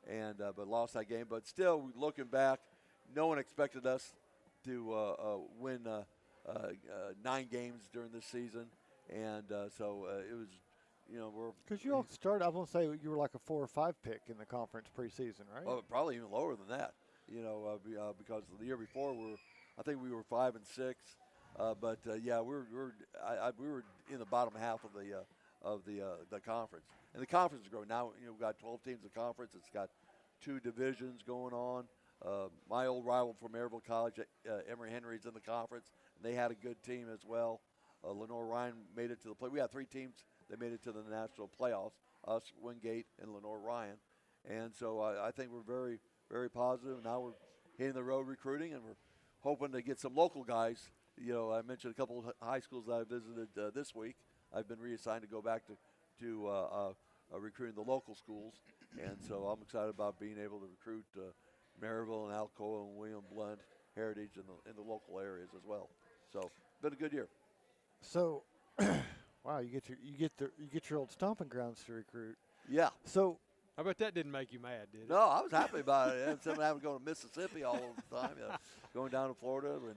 and but lost that game. But still, looking back, no one expected us to win 9 games during this season, and so it was. Because you all started, I won't say you were like a 4 or 5 pick in the conference preseason, right? Oh, probably even lower than that. Because the year before I think we were 5 and 6, but yeah, we were in the bottom half of the conference, and the conference is growing now. We've got 12 teams in the conference. It's got 2 divisions going on. My old rival from Maryville College, Emory Henry's in the conference, and they had a good team as well. Lenore Ryan made it to the play. We had 3 teams. They made it to the national playoffs, us, Wingate, and Lenore Ryan. And so I think we're very, very positive. Now we're hitting the road recruiting, and we're hoping to get some local guys. I mentioned a couple of high schools that I visited this week. I've been reassigned to go back to recruiting the local schools. And so I'm excited about being able to recruit Maryville and Alcoa and William Blunt, Heritage in the local areas as well. So it's been a good year. So wow, you get your old stomping grounds to recruit. Yeah. So I bet that didn't make you mad, did it? No, I was happy about it. Instead of having to go to Mississippi all the time, going down to Florida and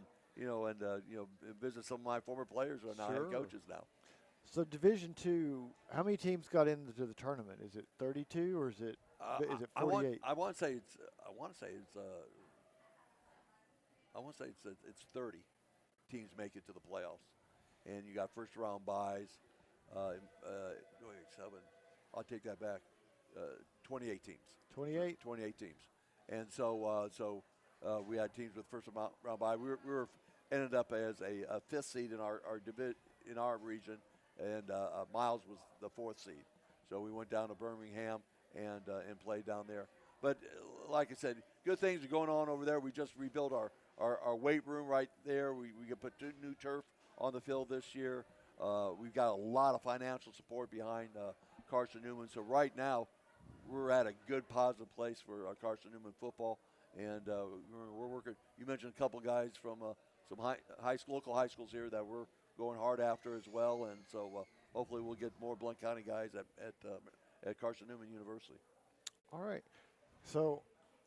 visit some of my former players who are now head coaches now. So Division II, how many teams got into the tournament? Is it 32 or is it 48? I want to say it's 30 teams make it to the playoffs, and you got first round byes. 7. I'll take that back. 28 teams. 28 teams, and so we had teams with first round bye. We were ended up as a 5th seed in our region, and Miles was the 4th seed. So we went down to Birmingham and played down there. But like I said, good things are going on over there. We just rebuilt our weight room right there. We could put 2 new turf on the field this year. We've got a lot of financial support behind Carson Newman. So right now, we're at a good, positive place for Carson Newman football, and we're working. You mentioned a couple guys from some local high schools here that we're going hard after as well, and so hopefully we'll get more Blount County guys at Carson Newman University. All right. So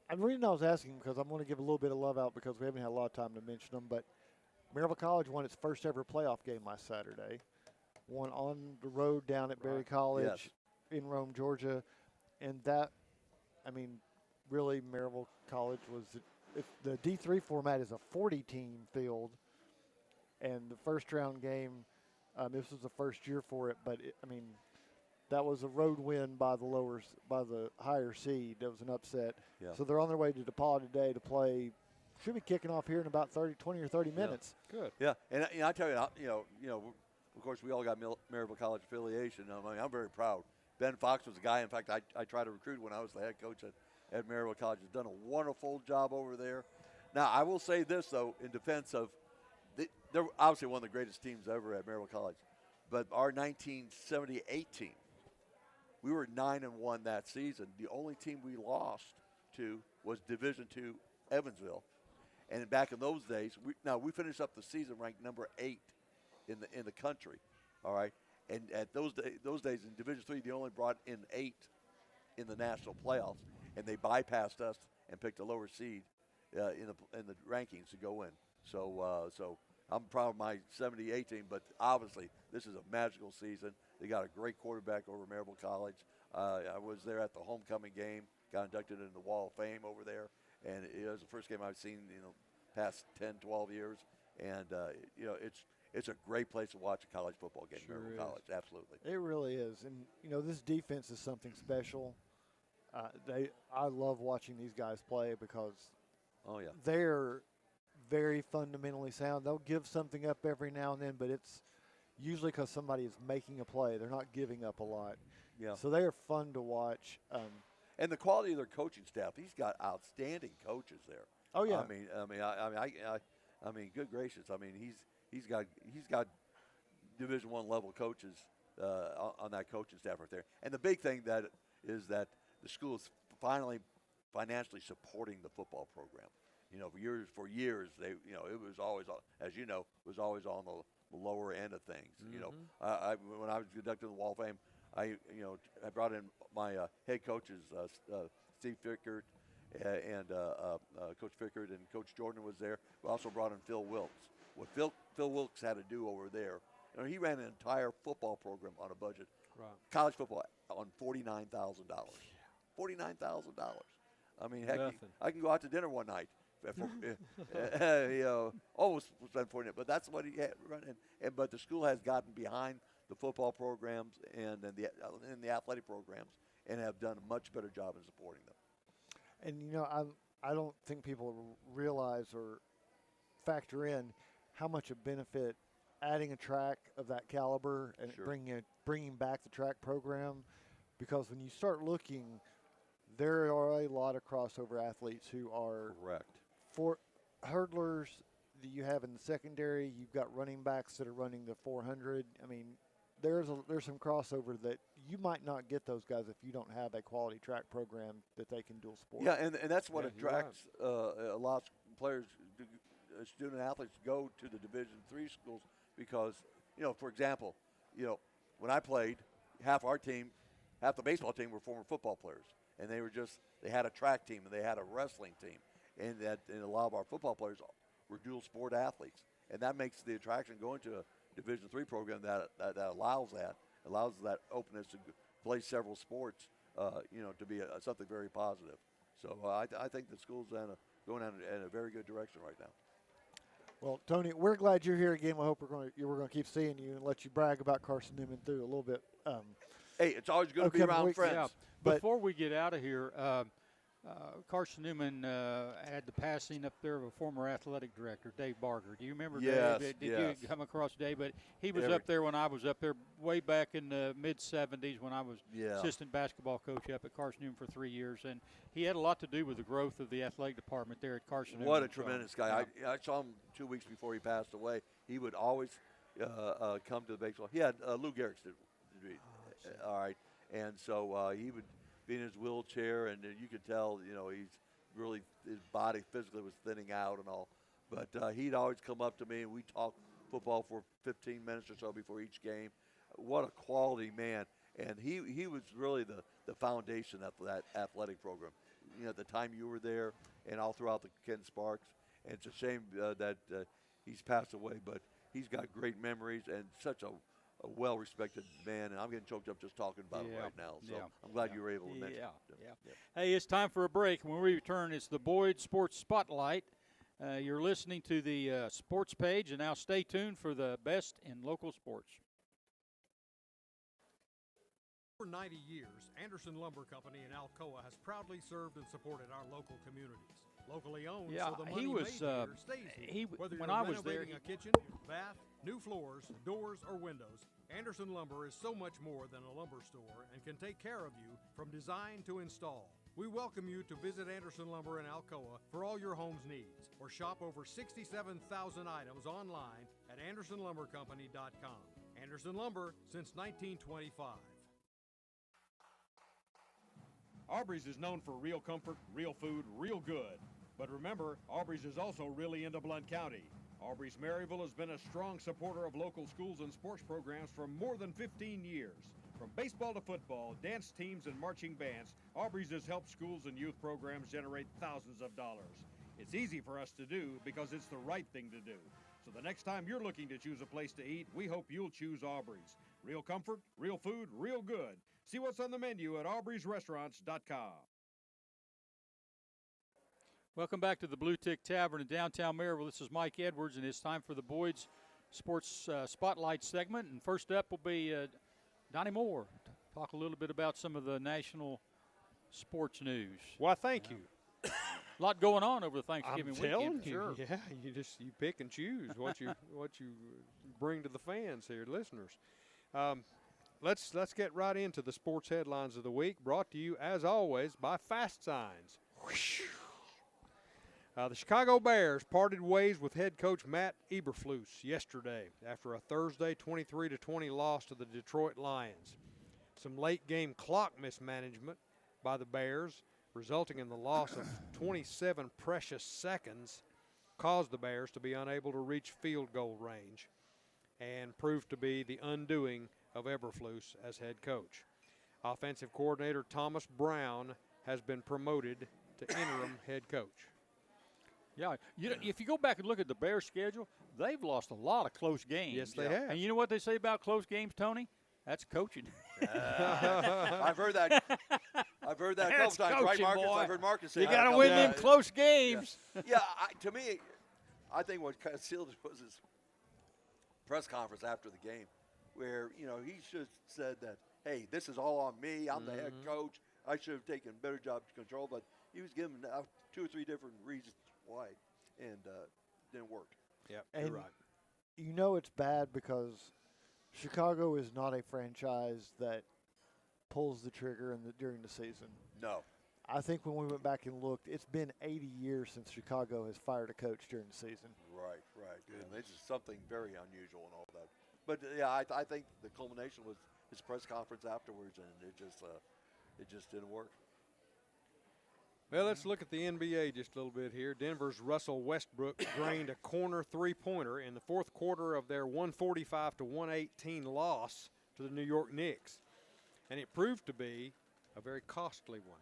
the reason I was asking because I'm going to give a little bit of love out because we haven't had a lot of time to mention them, but Maryville College won its first ever playoff game last Saturday. Won on the road down at Berry College in Rome, Georgia. And that, really Maryville College was the D3 format is a 40-team field. And the first round game, this was the first year for it, but that was a road win by the higher seed. That was an upset. Yeah. So they're on their way to DePaul today to play. Should be kicking off here in about 20 or 30 minutes. Yeah. Good. Yeah, and I tell you, of course we all got Maryville College affiliation. I'm very proud. Ben Fox was a guy. In fact, I tried to recruit when I was the head coach at Maryville College. He's done a wonderful job over there. Now I will say this though, in defense of, they're obviously one of the greatest teams ever at Maryville College, but our 1978 team, we were 9-1 that season. The only team we lost to was Division II Evansville. And back in those days, we finished up the season ranked number 8 in the country. All right, and at those days in Division III, they only brought in 8 in the national playoffs, and they bypassed us and picked a lower seed in the rankings to go in. So I'm proud of my 78 team, but obviously this is a magical season. They got a great quarterback over Maryville College. I was there at the homecoming game, got inducted into the Wall of Fame over there. And it was the first game I've seen, past 10, 12 years, and it's a great place to watch a college football game. Sure Maryville is. College, absolutely. It really is, and this defense is something special. I love watching these guys play because Oh yeah, they're very fundamentally sound. They'll give something up every now and then, but it's usually because somebody is making a play. They're not giving up a lot. yeah. So they are fun to watch. And the quality of their coaching staff. He's got outstanding coaches there. Oh yeah. I mean, good gracious. I mean, he's got Division I level coaches on that coaching staff right there. And the big thing that is that the school is finally financially supporting the football program. For years they, it was always, as you know, was always on the lower end of things. When I was conducting the Wall of Fame, I brought in my head coaches, Steve Fickert and Coach Fickert, and Coach Jordan was there. We also brought in Phil Wilkes. What Phil Wilkes had to do over there, he ran an entire football program on a budget, Right. college football, on $49,000. $49,000. I mean, heck, Nothing. I can go out to dinner one night. Almost spent $49, but that's what he had running. But the school has gotten behind the football programs and the athletic programs, and have done a much better job in supporting them. And I don't think people realize or factor in how much a benefit adding a track of that caliber and Sure. bringing back the track program, because when you start looking, there are a lot of crossover athletes who are Correct. for hurdlers that you have in the secondary. You've got running backs that are running the 400. I mean, there's some crossover that you might not get those guys if you don't have a quality track program that they can dual sport. Yeah, and that's what Yeah, you're attracts a lot of players, student athletes, go to the Division III schools because, for example, when I played, half the baseball team were former football players, and they had a track team and they had a wrestling team, and a lot of our football players were dual sport athletes, and that makes the attraction going to a Division III program that allows that openness to play several sports, to be something very positive. So I think the school's going in a very good direction right now. Well, Tony, we're glad you're here again. We hope we're going to keep seeing you and let you brag about Carson Newman through a little bit. Hey, it's always good to be around friends. Yeah. Before we get out of here, Carson Newman had the passing up there of a former athletic director, Dave Barger. Do you remember Yes, Dave? Did yes. you come across Dave? But he was up there when I was up there way back in the mid-'70s when I was assistant basketball coach up at Carson Newman for 3 years. And he had a lot to do with the growth of the athletic department there at Carson Newman. What a tremendous guy. I saw him 2 weeks before he passed away. He would always come to the baseball. He had Lou Gehrig's degree. All right. And so he would be in his wheelchair, and you could tell, his body physically was thinning out and all. But he'd always come up to me, and we'd talk football for 15 minutes or so before each game. What a quality man. And he was really the foundation of that athletic program. At the time you were there and all throughout the Ken Sparks. And it's a shame that he's passed away, but he's got great memories and such a well-respected man, and I'm getting choked up just talking about him right now. So I'm glad you were able to mention it. Hey, it's time for a break. When we return, it's the Boyd Sports Spotlight. You're listening to the sports page, and now stay tuned for the best in local sports. For 90 years, Anderson Lumber Company in Alcoa has proudly served and supported our local communities. Locally owned, so the money made here stays here. Whether when you're I was there, renovating a kitchen, bath, new floors, doors, or windows, Anderson Lumber is so much more than a lumber store and can take care of you from design to install. We welcome you to visit Anderson Lumber in Alcoa for all your home's needs, or shop over 67,000 items online at AndersonLumberCompany.com. Anderson Lumber since 1925. Aubrey's is known for real comfort, real food, real good. But remember, Aubrey's is also really into Blount County. Aubrey's Maryville has been a strong supporter of local schools and sports programs for more than 15 years. From baseball to football, dance teams, and marching bands, Aubrey's has helped schools and youth programs generate thousands of dollars. It's easy for us to do because it's the right thing to do. So the next time you're looking to choose a place to eat, we hope you'll choose Aubrey's. Real comfort, real food, real good. See what's on the menu at aubreysrestaurants.com. Welcome back to the Bluetick Tavern in downtown Maryville. This is Mike Edwards, and it's time for the Boyd's Sports Spotlight segment. And first up will be Donnie Moore. Talk a little bit about some of the national sports news. Well, thank you. A lot going on over the Thanksgiving I'm weekend. telling you, Sure. yeah, you pick and choose what you bring to the fans here, listeners. Let's get right into the sports headlines of the week, brought to you as always by Fast Signs. The Chicago Bears parted ways with head coach Matt Eberflus yesterday after a Thursday 23-20 loss to the Detroit Lions. Some late-game clock mismanagement by the Bears, resulting in the loss of 27 precious seconds, caused the Bears to be unable to reach field goal range and proved to be the undoing of Eberflus as head coach. Offensive coordinator Thomas Brown has been promoted to interim head coach. Yeah, if you go back and look at the Bears' schedule, they've lost a lot of close games. Yes, they have. And you know what they say about close games, Tony? That's coaching. I've heard that. I've heard that a couple times, right, Marcus? Boy. I've heard Marcus say You that got a to couple win times. them close games. Yeah, to me, I think what kind of sealed it was his press conference after the game, where he should have said that, hey, this is all on me. I'm the head coach. I should have taken a better job to control, but he was giving out 2 or 3 different reasons why, and didn't work. Yeah, And you're right. you know it's bad because Chicago is not a franchise that pulls the trigger during the season. No. I think when we went back and looked, it's been 80 years since Chicago has fired a coach during the season. Right. And this is something very unusual and all that. But yeah, I think the culmination was his press conference afterwards, and it just didn't work. Well, let's look at the NBA just a little bit here. Denver's Russell Westbrook drained a corner three-pointer in the fourth quarter of their 145-118 loss to the New York Knicks, and it proved to be a very costly one.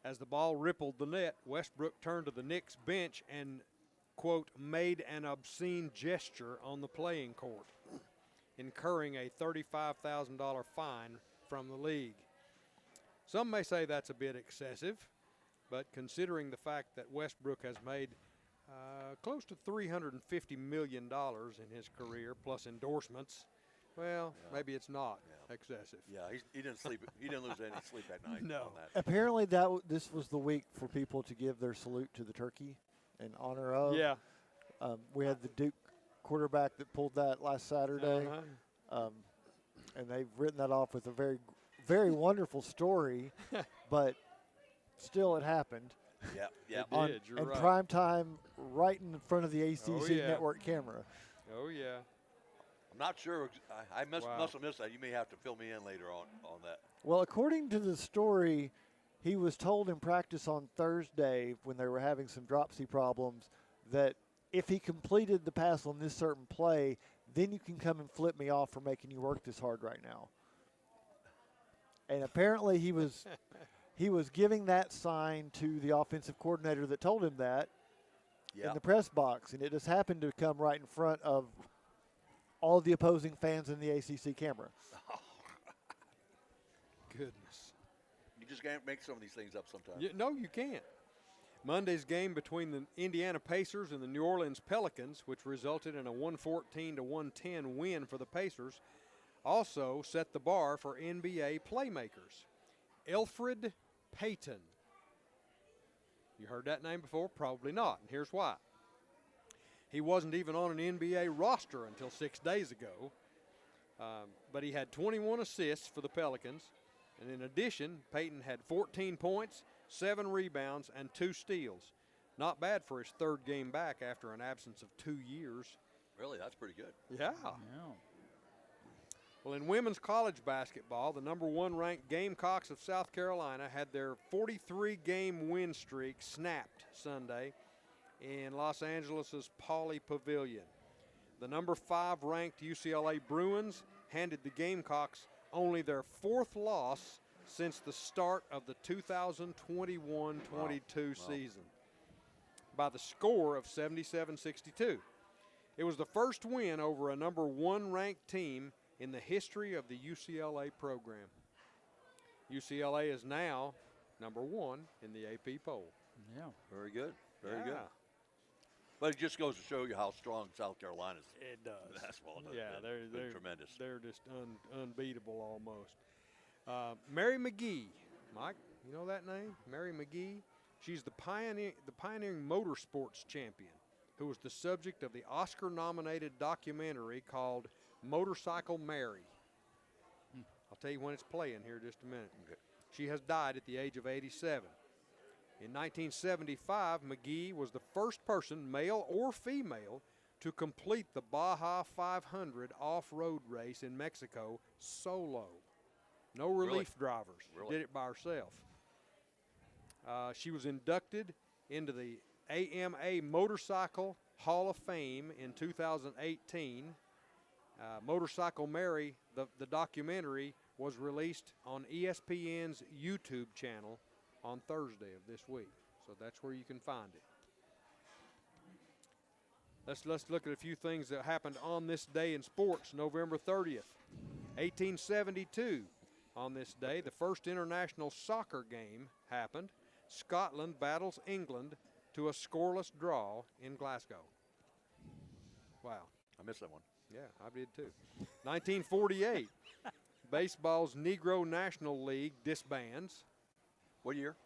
As the ball rippled the net, Westbrook turned to the Knicks bench and, quote, made an obscene gesture on the playing court, incurring a $35,000 fine from the league. Some may say that's a bit excessive, but considering the fact that Westbrook has made close to $350 million in his career, plus endorsements, well, maybe it's not excessive. Yeah, he didn't sleep. He didn't lose any sleep at night. No. On that. Apparently, this was the week for people to give their salute to the turkey in honor of. Yeah. We had the Duke quarterback that pulled that last Saturday, and they've written that off with a very, very wonderful story, but still it happened. Yeah. It did, you're in right. prime time, right in front of the ACC network camera. Oh, yeah. I'm not sure. I must Wow. have missed that. You may have to fill me in later on that. Well, according to the story, he was told in practice on Thursday when they were having some dropsy problems that if he completed the pass on this certain play, then you can come and flip me off for making you work this hard right now. And apparently he was giving that sign to the offensive coordinator that told him that in the press box, and it just happened to come right in front of all the opposing fans in the ACC camera. Goodness. You just can't make some of these things up sometimes. No, you can't. Monday's game between the Indiana Pacers and the New Orleans Pelicans, which resulted in a 114-110 win for the Pacers, also set the bar for NBA playmakers. Elfrid Payton. You heard that name before? Probably not, and here's why. He wasn't even on an NBA roster until 6 days ago, but he had 21 assists for the Pelicans, and in addition, Payton had 14 points, 7 rebounds, and 2 steals. Not bad for his third game back after an absence of 2 years. Really, that's pretty good. Yeah. Well, in women's college basketball, the number 1 ranked Gamecocks of South Carolina had their 43-game win streak snapped Sunday in Los Angeles' Pauley Pavilion. The number 5 ranked UCLA Bruins handed the Gamecocks only their 4th loss since the start of the 2021-22 season by the score of 77-62. It was the first win over a number 1 ranked team in the history of the UCLA program. UCLA is now number 1 in the AP poll. Yeah. Very good. Very good. Yeah. But it just goes to show you how strong South Carolina's It does. basketball has Yeah, been. they're Tremendous. They're just unbeatable almost. Mary McGee, Mike, you know that name? Mary McGee. She's the pioneering motorsports champion, who was the subject of the Oscar-nominated documentary called Motorcycle Mary. I'll tell you when it's playing here in just a minute. Okay. She has died at the age of 87. In 1975, McGee was the first person, male or female, to complete the Baja 500 off-road race in Mexico solo. No relief drivers. Really? Did it by herself. She was inducted into the AMA Motorcycle Hall of Fame in 2018. Motorcycle Mary, the documentary, was released on ESPN's YouTube channel on Thursday of this week. So that's where you can find it. Let's look at a few things that happened on this day in sports. November 30th, 1872. On this day, the first international soccer game happened. Scotland battles England to a scoreless draw in Glasgow. Wow. I missed that one. Yeah, I did too. 1948, baseball's Negro National League disbands. What year?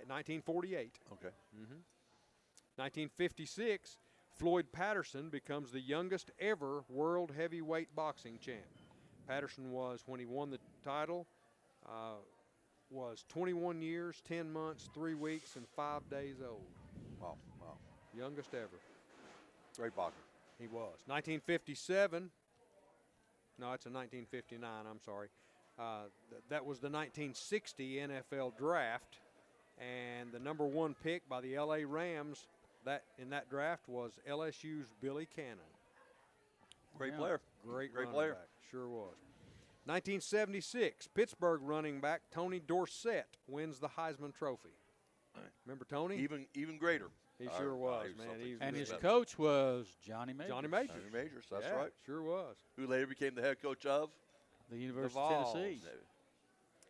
1948. Okay. 1956, Floyd Patterson becomes the youngest ever world heavyweight boxing champ. Patterson was, when he won the title, was 21 years, 10 months, 3 weeks, and 5 days old. Wow. Wow. Youngest ever. Great boxer. He was. 1957. No, it's a 1959. I'm sorry. That was the 1960 NFL draft, and the number 1 pick by the LA Rams in that draft was LSU's Billy Cannon. Great player. Great player. Back. Sure was. 1976, Pittsburgh running back Tony Dorsett wins the Heisman Trophy. Remember Tony? Even greater. He sure was, man. And his coach was Johnny Majors. Johnny Majors. Johnny Majors, that's Yeah, right. Sure was. Who later became the head coach of The University the of Vols. Tennessee.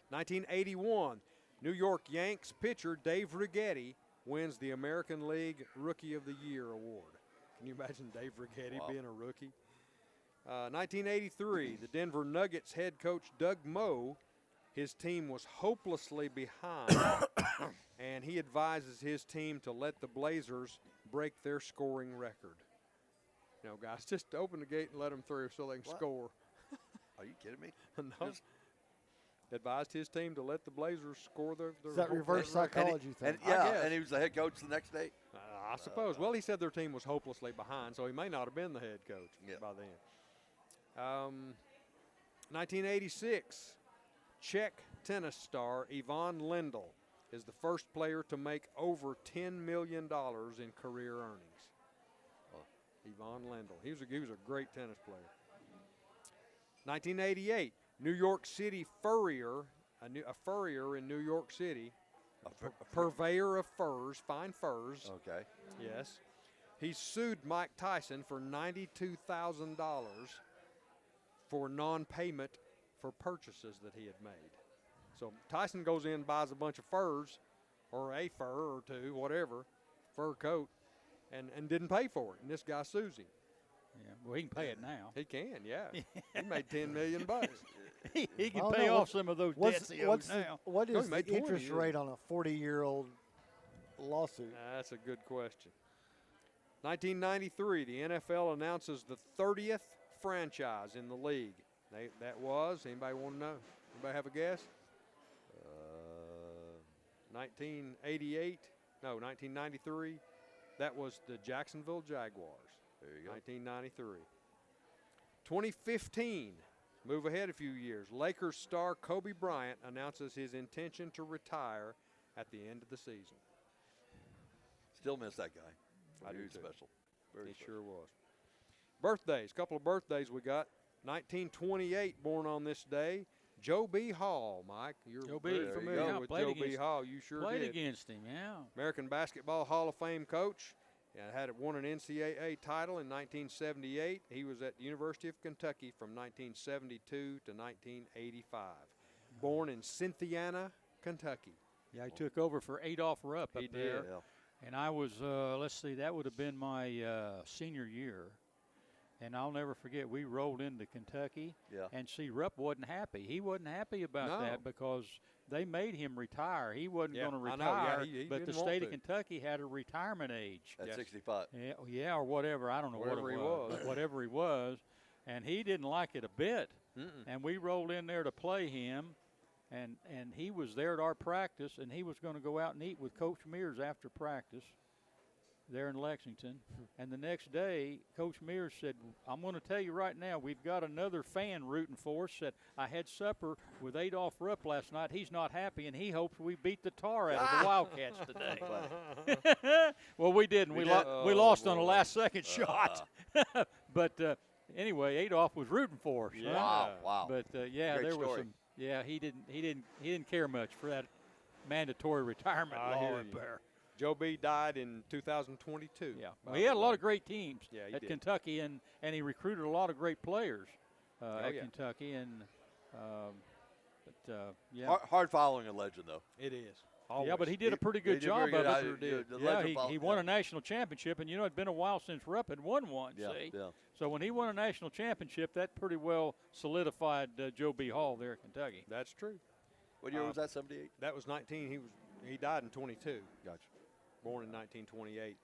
1981, New York Yanks pitcher Dave Righetti wins the American League Rookie of the Year award. Can you imagine Dave Righetti being a rookie? 1983, the Denver Nuggets head coach Doug Moe, his team was hopelessly behind, and he advises his team to let the Blazers break their scoring record. You know, guys, just open the gate and let them through so they can score. Are you kidding me? No. Advised his team to let the Blazers score their Is that reverse psychology thing? And he was the head coach the next day. I suppose. Well, he said their team was hopelessly behind, so he may not have been the head coach by then. 1986, Czech tennis star Ivan Lendl is the first player to make over $10 million in career earnings. Ivan Lendl. He was a great tennis player. 1988, New York City furrier, a furrier in New York City, a purveyor of furs, fine furs. Okay. Yes. He sued Mike Tyson for $92,000 for non-payment for purchases that he had made. So Tyson goes in, buys a bunch of furs, or a fur or two, whatever, fur coat, and didn't pay for it. And this guy sues him. Yeah, well, he can pay it now. He can, yeah. He made $10 million. He can pay off some of those debts he owes now. What No, is he the made 20 interest years. rate on a 40-year-old lawsuit? That's a good question. 1993, the NFL announces the 30th franchise in the league. Anybody want to know? Anybody have a guess? 1993. That was the Jacksonville Jaguars. There you go. 1993. 2015, move ahead a few years. Lakers star Kobe Bryant announces his intention to retire at the end of the season. Still miss that guy. I do Very too. special. Very He special. sure was. Birthdays, couple of birthdays we got. 1928, born on this day, Joe B. Hall. Mike, you're Joe B. very There you familiar go. with Played Joe B. against- Hall. You sure Played did. against him, yeah. American Basketball Hall of Fame coach. Won an NCAA title in 1978. He was at the University of Kentucky from 1972 to 1985. Born in Cynthiana, Kentucky. Yeah, he took over for Adolph Rupp up He there. did. Yeah. And I was, let's see, that would have been my senior year. And I'll never forget, we rolled into Kentucky. Yeah. And see, Rupp wasn't happy. He wasn't happy about No. that because they made him retire. He wasn't Yeah, going to I know. Yeah, retire, he but the didn't want state of to. Kentucky had a retirement age. At Yes. 65. Yeah, or whatever. I don't know Wherever what he it was. was. Whatever he was. And he didn't like it a bit. And we rolled in there to play him. And he was there at our practice, and he was going to go out and eat with Coach Mears after practice there in Lexington. And the next day, Coach Mears said, I'm going to tell you right now, we've got another fan rooting for us. Said, I had supper with Adolph Rupp last night. He's not happy, and he hopes we beat the tar out of the Wildcats today. Well, we didn't. We lost on a last-second shot. But anyway, Adolph was rooting for us. Yeah. Wow. Wow. But yeah, Great there was story. some. Yeah, he didn't care much for that mandatory retirement I law hear up you. there. Joe B died in 2022. Yeah, by well, he had the a lot way. of great teams Yeah, he at did. Kentucky, and he recruited a lot of great players at yeah. Kentucky, and yeah, Hard following a legend, though. It is. yeah, Always. but he did a pretty He good did job very of good. it. I- the Yeah, legend he follow- won yeah. a national championship, and it'd been a while since Rupp had won one. Yeah, See, yeah. so when he won a national championship, that pretty well solidified Joe B. Hall there at Kentucky. That's true. What year was that, 78? That was 19. He died in 22. Gotcha. Born in 1928.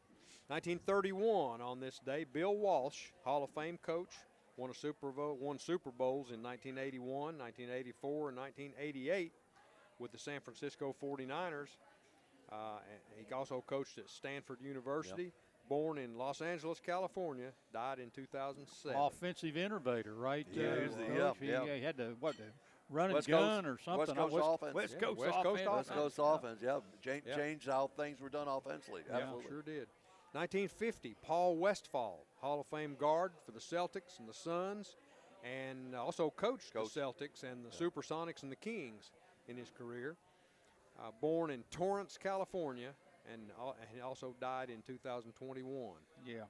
1931 on this day, Bill Walsh, Hall of Fame coach, won Super Bowls in 1981, 1984, and 1988 with the San Francisco 49ers. And he also coached at Stanford University. Born in Los Angeles, California, died in 2007. Offensive innovator, right? Yeah, he was the- Coach? yeah. He had to run and West gun Coast- or something. West Coast offense. West Yeah, Coast West Coast offense. West Coast offense, yeah. Changed how things were done offensively. Yeah. Absolutely. Sure did. 1950, Paul Westphal, Hall of Fame guard for the Celtics and the Suns, and also coached the Celtics and the Supersonics and the Kings in his career. Born in Torrance, California, and he also died in 2021. Yeah,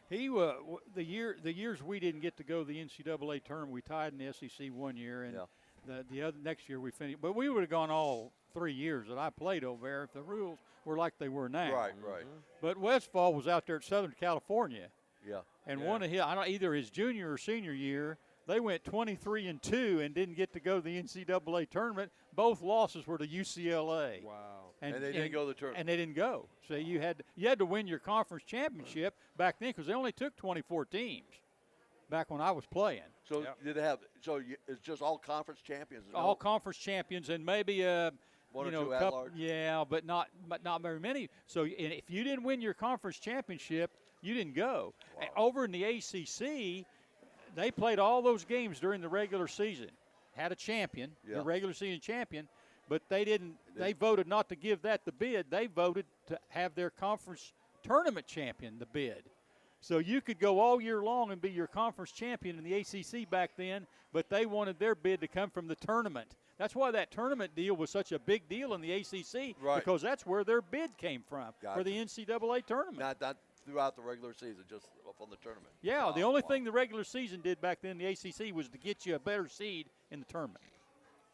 he the years we didn't get to go to the NCAA tournament, we tied in the SEC one year, and the other next year we finished. But we would have gone all 3 years that I played over there if the rules were like they were now. Right. But Westfall was out there at Southern California, Yeah. and one of his, I don't either his junior or senior year, they went 23-2 and didn't get to go to the NCAA tournament. Both losses were to UCLA. Wow. And they didn't go to the tournament. And they didn't go. So you had to win your conference championship back then because they only took 24 teams back when I was playing. So did they have? So it's just all conference champions. All conference champions and maybe one you or know, two at couple, large. yeah, but not very many. So and if you didn't win your conference championship, you didn't go. Wow. Over in the ACC, they played all those games during the regular season. Had a champion, the regular season champion, but they didn't. They voted not to give that the bid. They voted to have their conference tournament champion the bid. So you could go all year long and be your conference champion in the ACC back then, but they wanted their bid to come from the tournament. That's why that tournament deal was such a big deal in the ACC, because that's where their bid came from for the NCAA tournament. Not throughout the regular season, just from the tournament. Yeah, the only thing the regular season did back then, the ACC, was to get you a better seed in the tournament.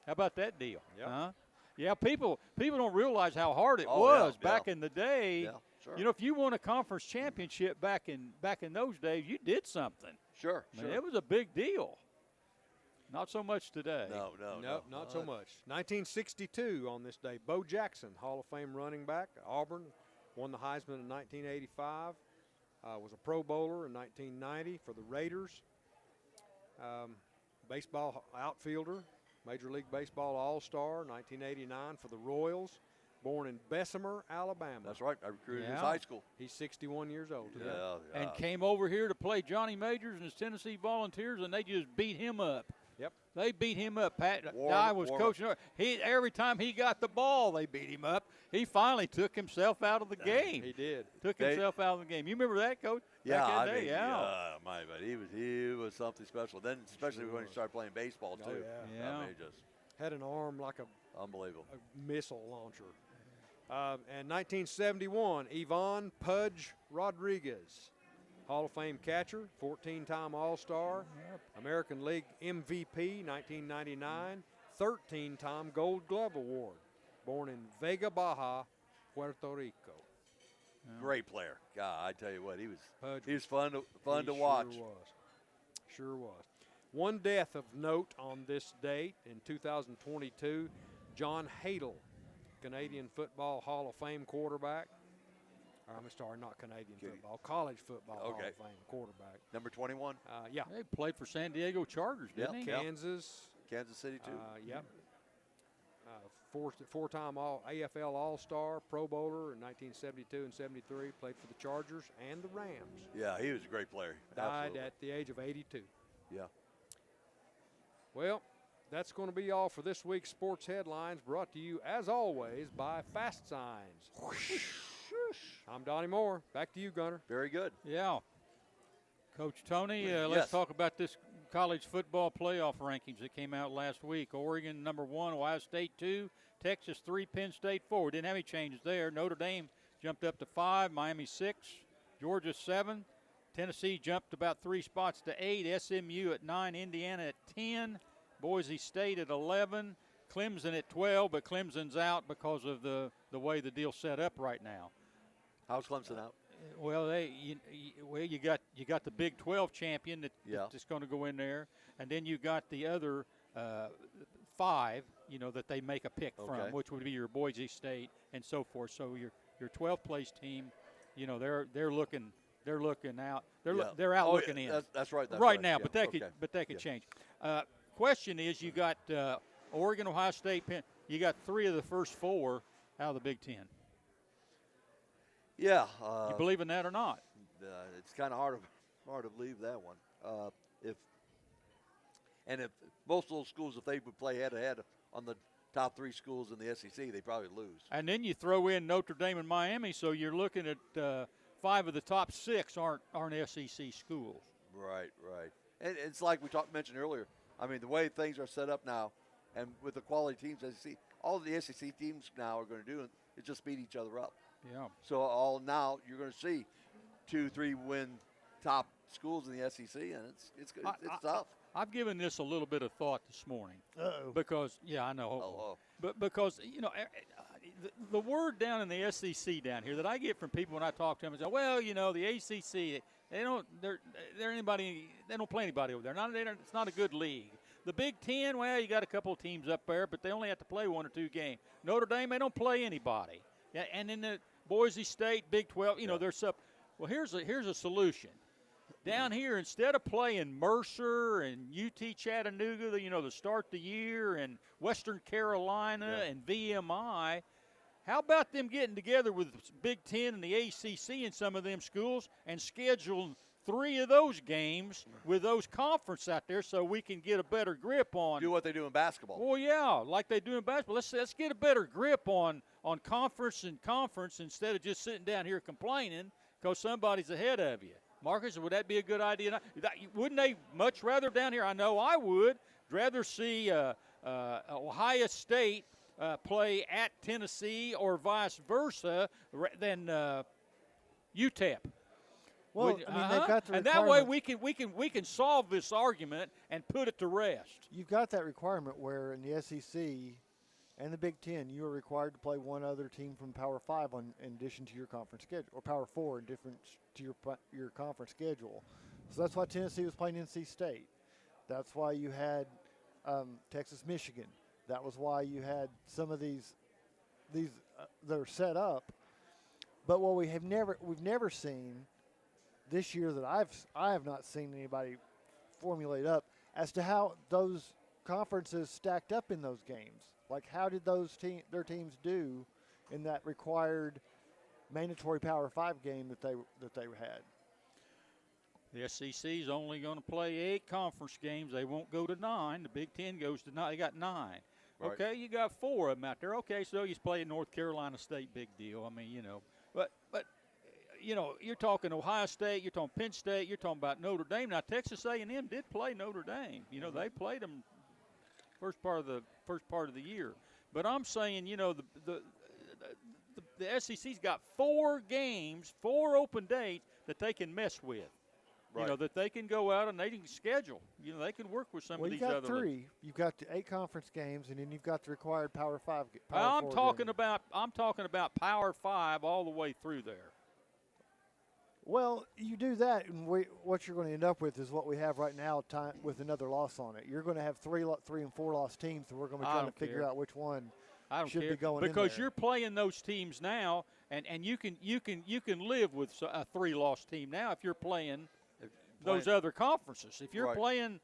How about that deal? Yep. Huh? Yeah, people don't realize how hard it Oh, was yeah, back in the day. Yeah, sure. You know, if you won a conference championship back in those days, you did something. Sure, I mean, it was a big deal. Not so much today. No, not so much. 1962 on this day, Bo Jackson, Hall of Fame running back, Auburn, won the Heisman in 1985. Was a Pro Bowler in 1990 for the Raiders. Baseball outfielder, Major League Baseball All-Star, 1989 for the Royals. Born in Bessemer, Alabama. That's right. I recruited his high school. He's 61 years old today. Yeah. And came over here to play Johnny Majors and his Tennessee Volunteers, and they just beat him up. Yep. They beat him up. Pat Dye was coaching. Every time he got the ball, they beat him up. He finally took himself out of the game. He did. Took himself out of the game. You remember that, Coach? Yeah, Back in I the day? mean, yeah. but he was something special. Then, especially when he started playing baseball too. yeah. I mean, just Had an arm like a unbelievable missile launcher. And 1971, Yvonne Pudge Rodriguez, Hall of Fame catcher, 14-time All-Star, American League MVP, 1999, 13-time Gold Glove Award. born in Vega Baja, Puerto Rico. Great player. God, I tell you what, he was Pudge fun to watch. Sure was. One death of note on this date in 2022, John Hadle, Canadian Football Hall of Fame quarterback. I'm sorry, not Canadian football, college football Hall of Fame quarterback. Number 21? Yeah. He played for San Diego Chargers, didn't he? Kansas. Kansas City, too. Yep. Four-time AFL All-Star, Pro Bowler in 1972 and 73. Played for the Chargers and the Rams. Yeah, he was a great player. Died at the age of 82. Yeah. Well, that's going to be all for this week's Sports Headlines, brought to you, as always, by Fast Signs. I'm Donnie Moore. Back to you, Gunner. Very good. Yeah. Coach Tony, let's talk about this college football playoff rankings that came out last week. Oregon, number 1, Ohio State 2, Texas 3, Penn State 4. Didn't have any changes there. Notre Dame jumped up to 5, Miami 6, Georgia 7, Tennessee jumped about 3 spots to 8, SMU at 9, Indiana at 10, Boise State at 11, Clemson at 12, but Clemson's out because of the way the deal's set up right now. How's Clemson out? Well, you got the Big 12 champion that's going to go in there, and then you got the other 5, that they make a pick from, which would be your Boise State and so forth. So your 12th place team, they're looking out. They're out looking in. That's right. Right now, but that could change. Question is, you got Oregon, Ohio State, Penn. You got 3 of the first 4 out of the Big 10. Yeah. You believe in that or not? It's kind of hard to believe that one. If most of those schools, if they would play head-to-head on the top 3 schools in the SEC, they probably lose. And then you throw in Notre Dame and Miami, so you're looking at 5 of the top 6 aren't SEC schools. Right. And it's like we mentioned earlier. I mean, the way things are set up now, and with the quality teams, SEC, all the SEC teams now are going to do is just beat each other up. Yeah. So now you're going to see 2-3 win top schools in the SEC, and it's tough. I've given this a little bit of thought this morning. Uh-oh. Because I know. But because the word down in the SEC down here that I get from people when I talk to them is, well, the ACC they don't play anybody over there. It's not a good league. The Big 10, well, you got a couple of teams up there, but they only have to play 1 or 2 games. Notre Dame, they don't play anybody. Yeah, and in the Boise State, Big 12, there's up. Well, here's a solution. Down here, instead of playing Mercer and UT Chattanooga, to start the year, and Western Carolina and VMI, how about them getting together with Big 10 and the ACC and some of them schools and scheduling 3 of those games with those conference out there so we can get a better grip on. Do what they do in basketball. Well, yeah, like they do in basketball. Let's get a better grip on conference and conference instead of just sitting down here complaining because somebody's ahead of you. Marcus, would that be a good idea? Wouldn't they much rather down here? I know I would rather see Ohio State play at Tennessee or vice versa than UTEP. Well, they've got the and that way we can solve this argument and put it to rest. You've got that requirement where in the SEC and the Big 10, you are required to play one other team from Power 5 in addition to your conference schedule, or Power 4 in difference to your conference schedule. So that's why Tennessee was playing NC State. That's why you had Texas, Michigan. That was why you had some of these that are set up. But what we've never seen this year that I have not seen anybody formulate up as to how those conferences stacked up in those games. Like, how did their teams do in that required mandatory Power 5 game that they had? The SEC is only going to play 8 conference games. They won't go to 9. The Big 10 goes to 9. They got 9. Right. Okay, you got 4 of them out there. Okay, so you play North Carolina State, big deal. I mean, but you're talking Ohio State, you're talking Penn State, you're talking about Notre Dame. Now Texas A&M did play Notre Dame. They played them first part of the year. But I'm saying, the SEC's got 4 games, 4 open dates that they can mess with. You know, that they can go out and they can schedule. You know, they can work with some of these other leagues. Well, you got three. You've got the 8 conference games, and then you've got the required Power 5. I'm talking about Power 5 all the way through there. Well, you do that, and what you're going to end up with is what we have right now with another loss on it. You're going to have 3 and 4 loss teams, and we're going to be trying to figure out which one should be going in because there. you're playing those teams now, and you can live with a 3-loss team now if you're playing those other conferences. If you're playing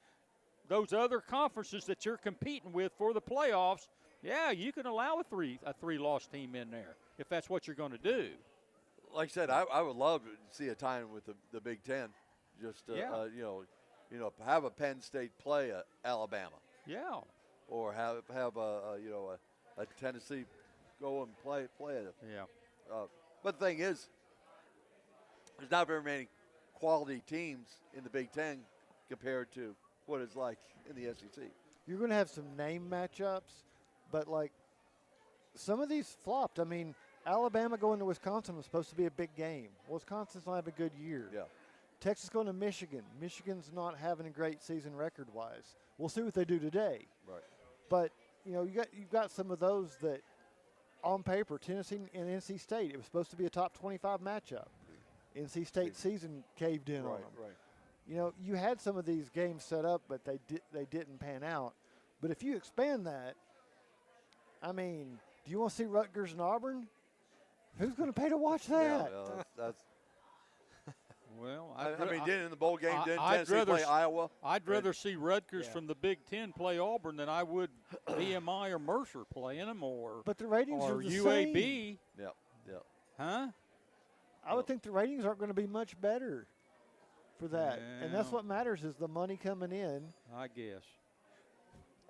those other conferences that you're competing with for the playoffs, yeah, you can allow a 3-loss team in there if that's what you're going to do. Like I said, I would love to see a time with the Big Ten. Just have a Penn State play Alabama. Yeah. Or have a Tennessee go and play it. Yeah. But the thing is, there's not very many quality teams in the Big Ten compared to what it's like in the SEC. You're going to have some name matchups, but like some of these flopped. I mean, Alabama going to Wisconsin was supposed to be a big game. Wisconsin's not having a good year. Yeah. Texas going to Michigan. Michigan's not having a great season record-wise. We'll see what they do today. Right. But you've got some of those that, on paper, Tennessee and NC State. It was supposed to be a top 25 matchup. NC State season caved in on them. Right. You had some of these games set up, but they didn't pan out. But if you expand that, I mean, do you want to see Rutgers and Auburn? Who's going to pay to watch that? Yeah, that's well, in the bowl game, didn't Tennessee play Iowa? I'd rather see Rutgers from the Big Ten play Auburn than I would VMI or Mercer playing them, but the ratings are the UAB. same. Yeah. Huh? I would think the ratings aren't going to be much better for that. Yeah. And that's what matters is the money coming in. I guess.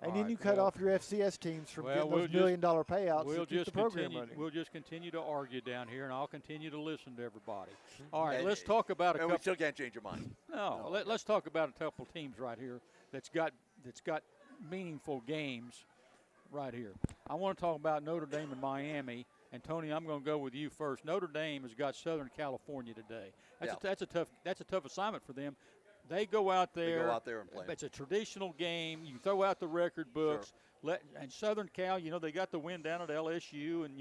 And then you cut off your FCS teams from getting those $1 million payouts to keep the program running. We'll just continue to argue down here, and I'll continue to listen to everybody. All right, let's talk about a couple. And we still can't change your mind. No, let's talk about a couple teams right here that's got meaningful games right here. I want to talk about Notre Dame and Miami. And Tony, I'm going to go with you first. Notre Dame has got Southern California today. That's a tough assignment for them. They go out there. They go out there and play. It's a traditional game. You throw out the record books. Sure. And Southern Cal, they got the win down at LSU, and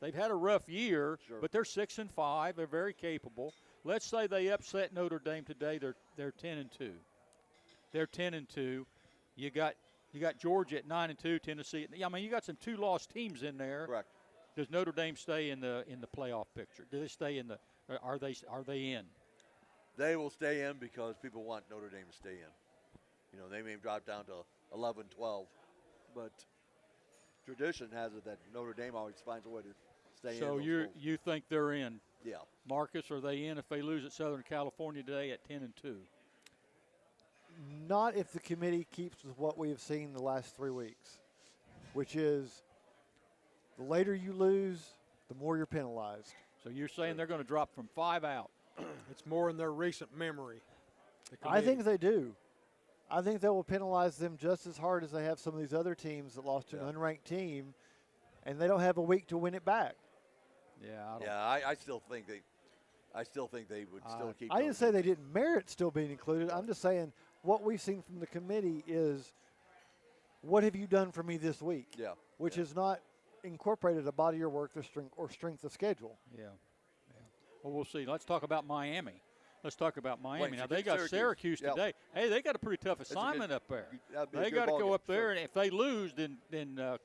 they've had a rough year, but they're 6-5. They're very capable. Let's say they upset Notre Dame today. They're 10-2. They're 10-2. You got Georgia at 9-2. Tennessee. I mean, you got some 2-loss teams in there. Correct. Does Notre Dame stay in the playoff picture? Do they stay in the? Are they in? They will stay in because people want Notre Dame to stay in. They may drop down to 11, 12, but tradition has it that Notre Dame always finds a way to stay in. So you think they're in? Yeah. Marcus, are they in if they lose at Southern California today at 10-2? Not if the committee keeps with what we have seen the last 3 weeks, which is the later you lose, the more you're penalized. So you're saying they're going to drop from 5 out? It's more in their recent memory. I think they do. I think they will penalize them just as hard as they have some of these other teams that lost to an unranked team, and they don't have a week to win it back. Yeah, I still think they would still keep. I didn't say they didn't merit still being included. I'm just saying what we've seen from the committee is, what have you done for me this week? Yeah. Which is not incorporated a body of work or strength of schedule. Yeah. Well, we'll see. Let's talk about Miami. Now, they got Syracuse today. Hey, they got a pretty tough assignment up there. They got to go up there, and if they lose, then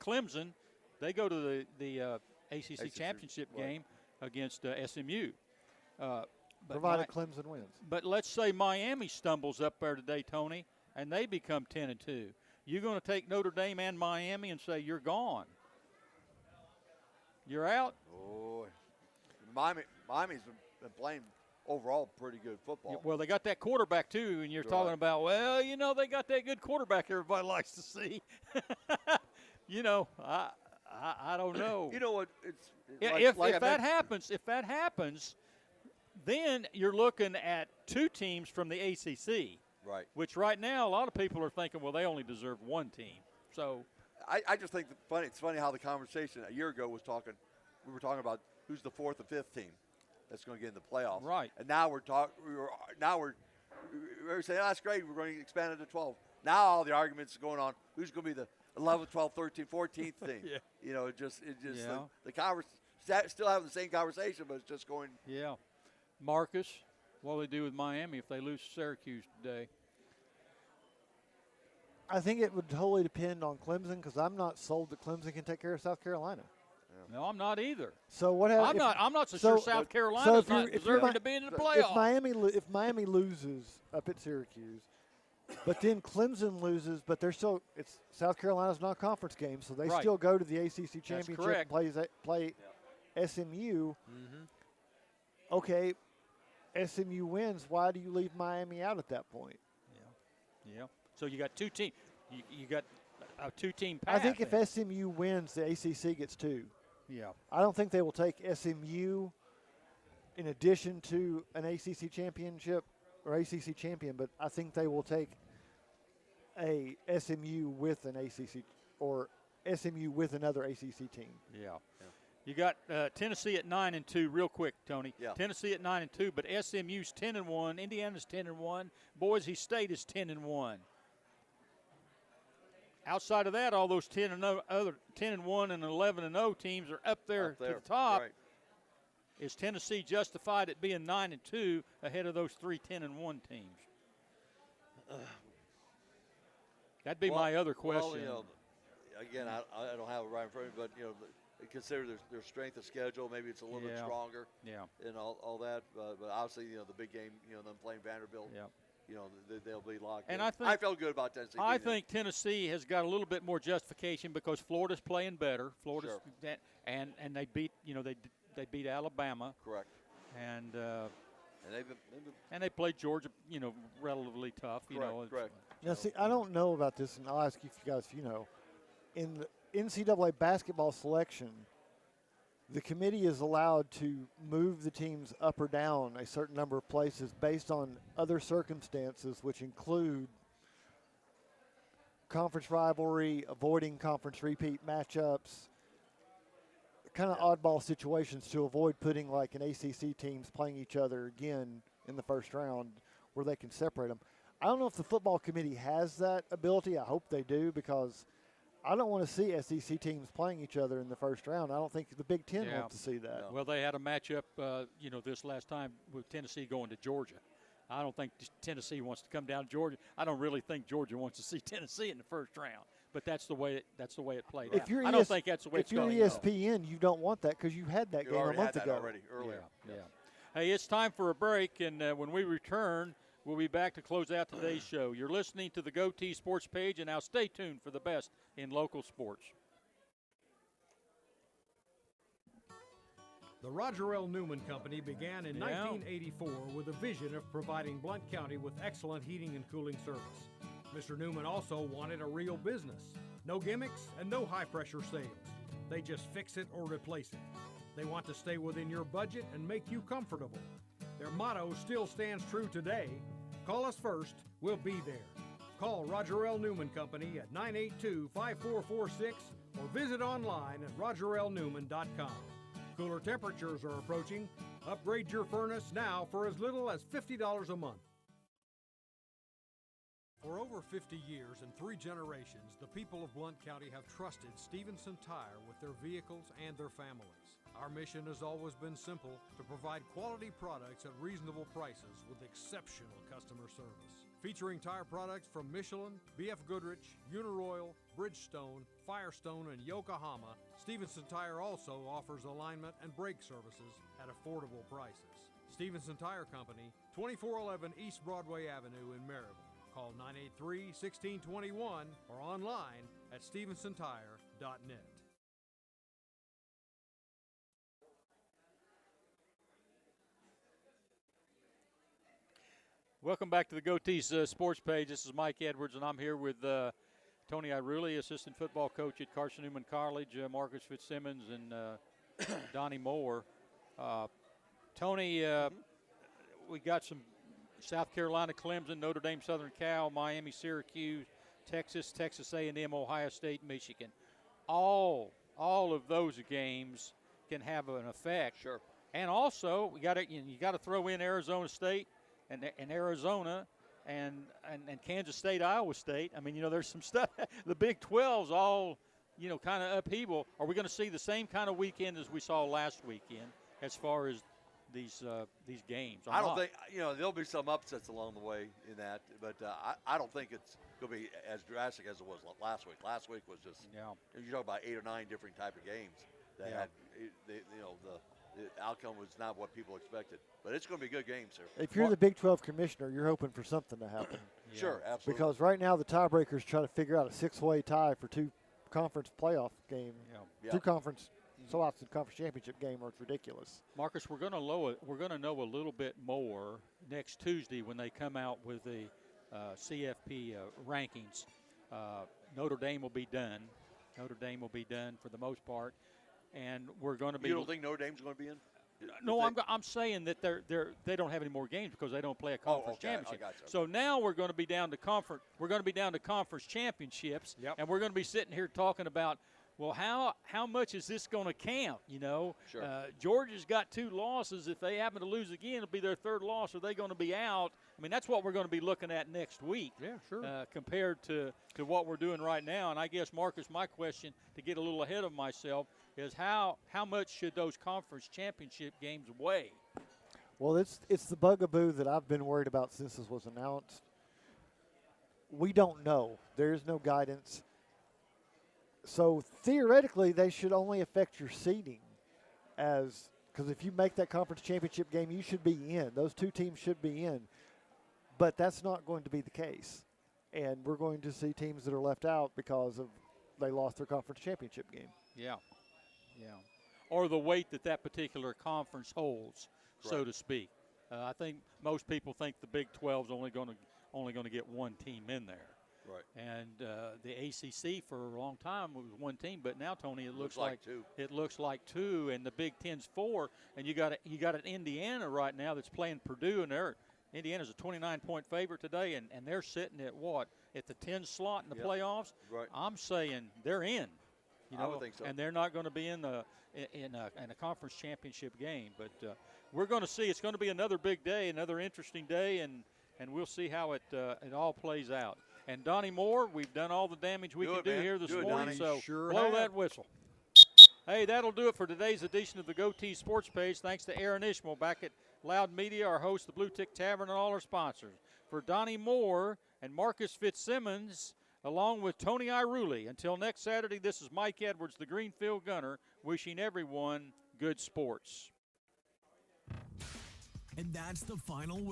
Clemson, they go to the ACC championship game against SMU. Provided Clemson wins. But let's say Miami stumbles up there today, Tony, and they become 10-2. You're going to take Notre Dame and Miami and say you're gone. You're out? Oh, Miami's been playing overall pretty good football. Yeah, well, they got that quarterback, too, and you're talking about, they got that good quarterback everybody likes to see. I don't know. You know what? If that happens, then you're looking at 2 teams from the ACC. Right. Which right now a lot of people are thinking, well, they only deserve 1 team. So I just think it's funny how the conversation a year ago we were talking about who's the 4th and 5th team that's going to get in the playoffs. Right. And now we're we say, oh, that's great. We're going to expand it to 12. Now all the arguments going on. Who's going to be the 11th, 12th, 13th, 14th team? Yeah. You know, the conversation, still having the same conversation, but it's just going. Yeah. Marcus, what will they do with Miami if they lose to Syracuse today? I think it would totally depend on Clemson because I'm not sold that Clemson can take care of South Carolina. Yeah. No, I'm not either. So what happens? I'm not so sure South Carolina's not deserving to be in the playoffs. If Miami loses up at Syracuse, but then Clemson loses, but they're still South Carolina's not a conference game, so they still go to the ACC championship and play SMU. Mm-hmm. Okay, SMU wins. Why do you leave Miami out at that point? Yeah. So you got two teams. You got a two-team path. I think if SMU wins, the ACC gets 2. Yeah. I don't think they will take SMU in addition to an ACC championship or ACC champion, but I think they will take a SMU with an ACC or SMU with another ACC team. Yeah. You got Tennessee at 9-2. Real quick, Tony. Yeah. Tennessee at 9-2, but SMU's 10-1. Indiana's 10-1. Boise State is 10-1. Outside of that, all those 10-1 and 11-0 teams are up there to the top. Right. Is Tennessee justified at being 9-2 ahead of those 3 10-1 teams? That'd be my other question. Well, you know, again, I don't have it right in front of me, but consider their strength of schedule. Maybe it's a little bit stronger. Yeah. And all that, but obviously, the big game, them playing Vanderbilt. Yeah. They'll be locked and in. I felt good about Tennessee. I think Tennessee has got a little bit more justification because Florida's playing better. Florida's and they beat they beat Alabama. Correct. And they played Georgia, relatively tough. Correct. Now, see, I don't know about this, and I'll ask you guys if you know. In the NCAA basketball selection, the committee is allowed to move the teams up or down a certain number of places based on other circumstances, which include conference rivalry, avoiding conference repeat matchups, kind of oddball situations to avoid putting like an ACC teams playing each other again in the first round where they can separate them. I don't know if the football committee has that ability. I hope they do because I don't want to see SEC teams playing each other in the first round. I don't think the Big Ten wants to see that. No. Well, they had a matchup, this last time with Tennessee going to Georgia. I don't think Tennessee wants to come down to Georgia. I don't really think Georgia wants to see Tennessee in the first round. But that's the way it played out. I don't think that's the way it's going to go. If you're ESPN, you don't want that because you had that game a month ago. Earlier. Yeah. Hey, it's time for a break, and when we return, we'll be back to close out today's show. You're listening to the GoTeez Sports page, and now stay tuned for the best in local sports. The Roger L. Newman Company began in 1984 with a vision of providing Blount County with excellent heating and cooling service. Mr. Newman also wanted a real business. No gimmicks and no high-pressure sales. They just fix it or replace it. They want to stay within your budget and make you comfortable. Their motto still stands true today. Call us first, we'll be there. Call Roger L. Newman Company at 982-5446 or visit online at rogerlnewman.com. Cooler temperatures are approaching. Upgrade your furnace now for as little as $50 a month. For over 50 years and 3 generations, the people of Blount County have trusted Stevenson Tire with their vehicles and their families. Our mission has always been simple: to provide quality products at reasonable prices with exceptional customer service. Featuring tire products from Michelin, BF Goodrich, Uniroyal, Bridgestone, Firestone, and Yokohama, Stevenson Tire also offers alignment and brake services at affordable prices. Stevenson Tire Company, 2411 East Broadway Avenue in Maryville. Call 983-1621 or online at stevensontire.net. Welcome back to the GoTeez Sports page. This is Mike Edwards, and I'm here with Tony Iruli, assistant football coach at Carson Newman College, Marcus Fitzsimmons, and Donnie Moore. Tony, we got some South Carolina, Clemson, Notre Dame, Southern Cal, Miami, Syracuse, Texas, Texas A&M, Ohio State, Michigan. All of those games can have an effect. Sure. And also, you got to throw in Arizona State. And Arizona and Kansas State, Iowa State. I mean, there's some stuff. The Big 12's all, kind of upheaval. Are we going to see the same kind of weekend as we saw last weekend as far as these games? I don't think there'll be some upsets along the way in that, but I don't think it's going to be as drastic as it was last week. Last week was just you're talking about 8 or 9 different type of games that had the outcome was not what people expected, but it's going to be good games, sir. If you're the Big 12 commissioner, you're hoping for something to happen. Sure, absolutely. Because right now the tiebreakers try to figure out a 6-way tie for 2 conference playoff game, 2 conference. So out the conference championship game where it's ridiculous. Marcus, we're going to know a little bit more next Tuesday when they come out with the CFP rankings. Notre Dame will be done. Notre Dame will be done for the most part, and we're going to be. You don't think Notre Dame's going to be in? No, I'm saying that they don't have any more games because they don't play a conference championship. I gotcha. So now we're going to be down to conference. We're going to be down to conference championships, and we're going to be sitting here talking about. Well, how much is this going to count? Sure. Georgia's got 2 losses. If they happen to lose again, it'll be their 3rd loss. Are they going to be out? I mean, that's what we're going to be looking at next week. Yeah, sure. Compared to what we're doing right now. And I guess, Marcus, my question, to get a little ahead of myself, is how much should those conference championship games weigh? Well, it's the bugaboo that I've been worried about since this was announced. We don't know. There is no guidance. So theoretically, they should only affect your seeding, because if you make that conference championship game, you should be in. Those 2 teams should be in, but that's not going to be the case, and we're going to see teams that are left out because they lost their conference championship game. Yeah, or the weight that particular conference holds, so to speak. I think most people think the Big 12 is only going to get 1 team in there. Right. And the ACC for a long time was 1 team, but now, Tony, it looks like 2. It looks like 2, and the Big 10's 4. And you got an Indiana right now that's playing Purdue, and Indiana's a 29-point favorite today, and they're sitting at the 10 slot in the playoffs. Right. I'm saying they're in. I would think so. And they're not going to be in a conference championship game, but we're going to see. It's going to be another big day, another interesting day, and we'll see how it all plays out. And Donnie Moore, we've done all the damage we can do here this morning, so blow that whistle. Hey, that'll do it for today's edition of the GoTeez Sports Page. Thanks to Aaron Ishmael back at Loud Media, our host, the Bluetick Tavern, and all our sponsors. For Donnie Moore and Marcus Fitzsimmons, along with Tony Iruli. Until next Saturday, this is Mike Edwards, the Greenfield Gunner, wishing everyone good sports. And that's the final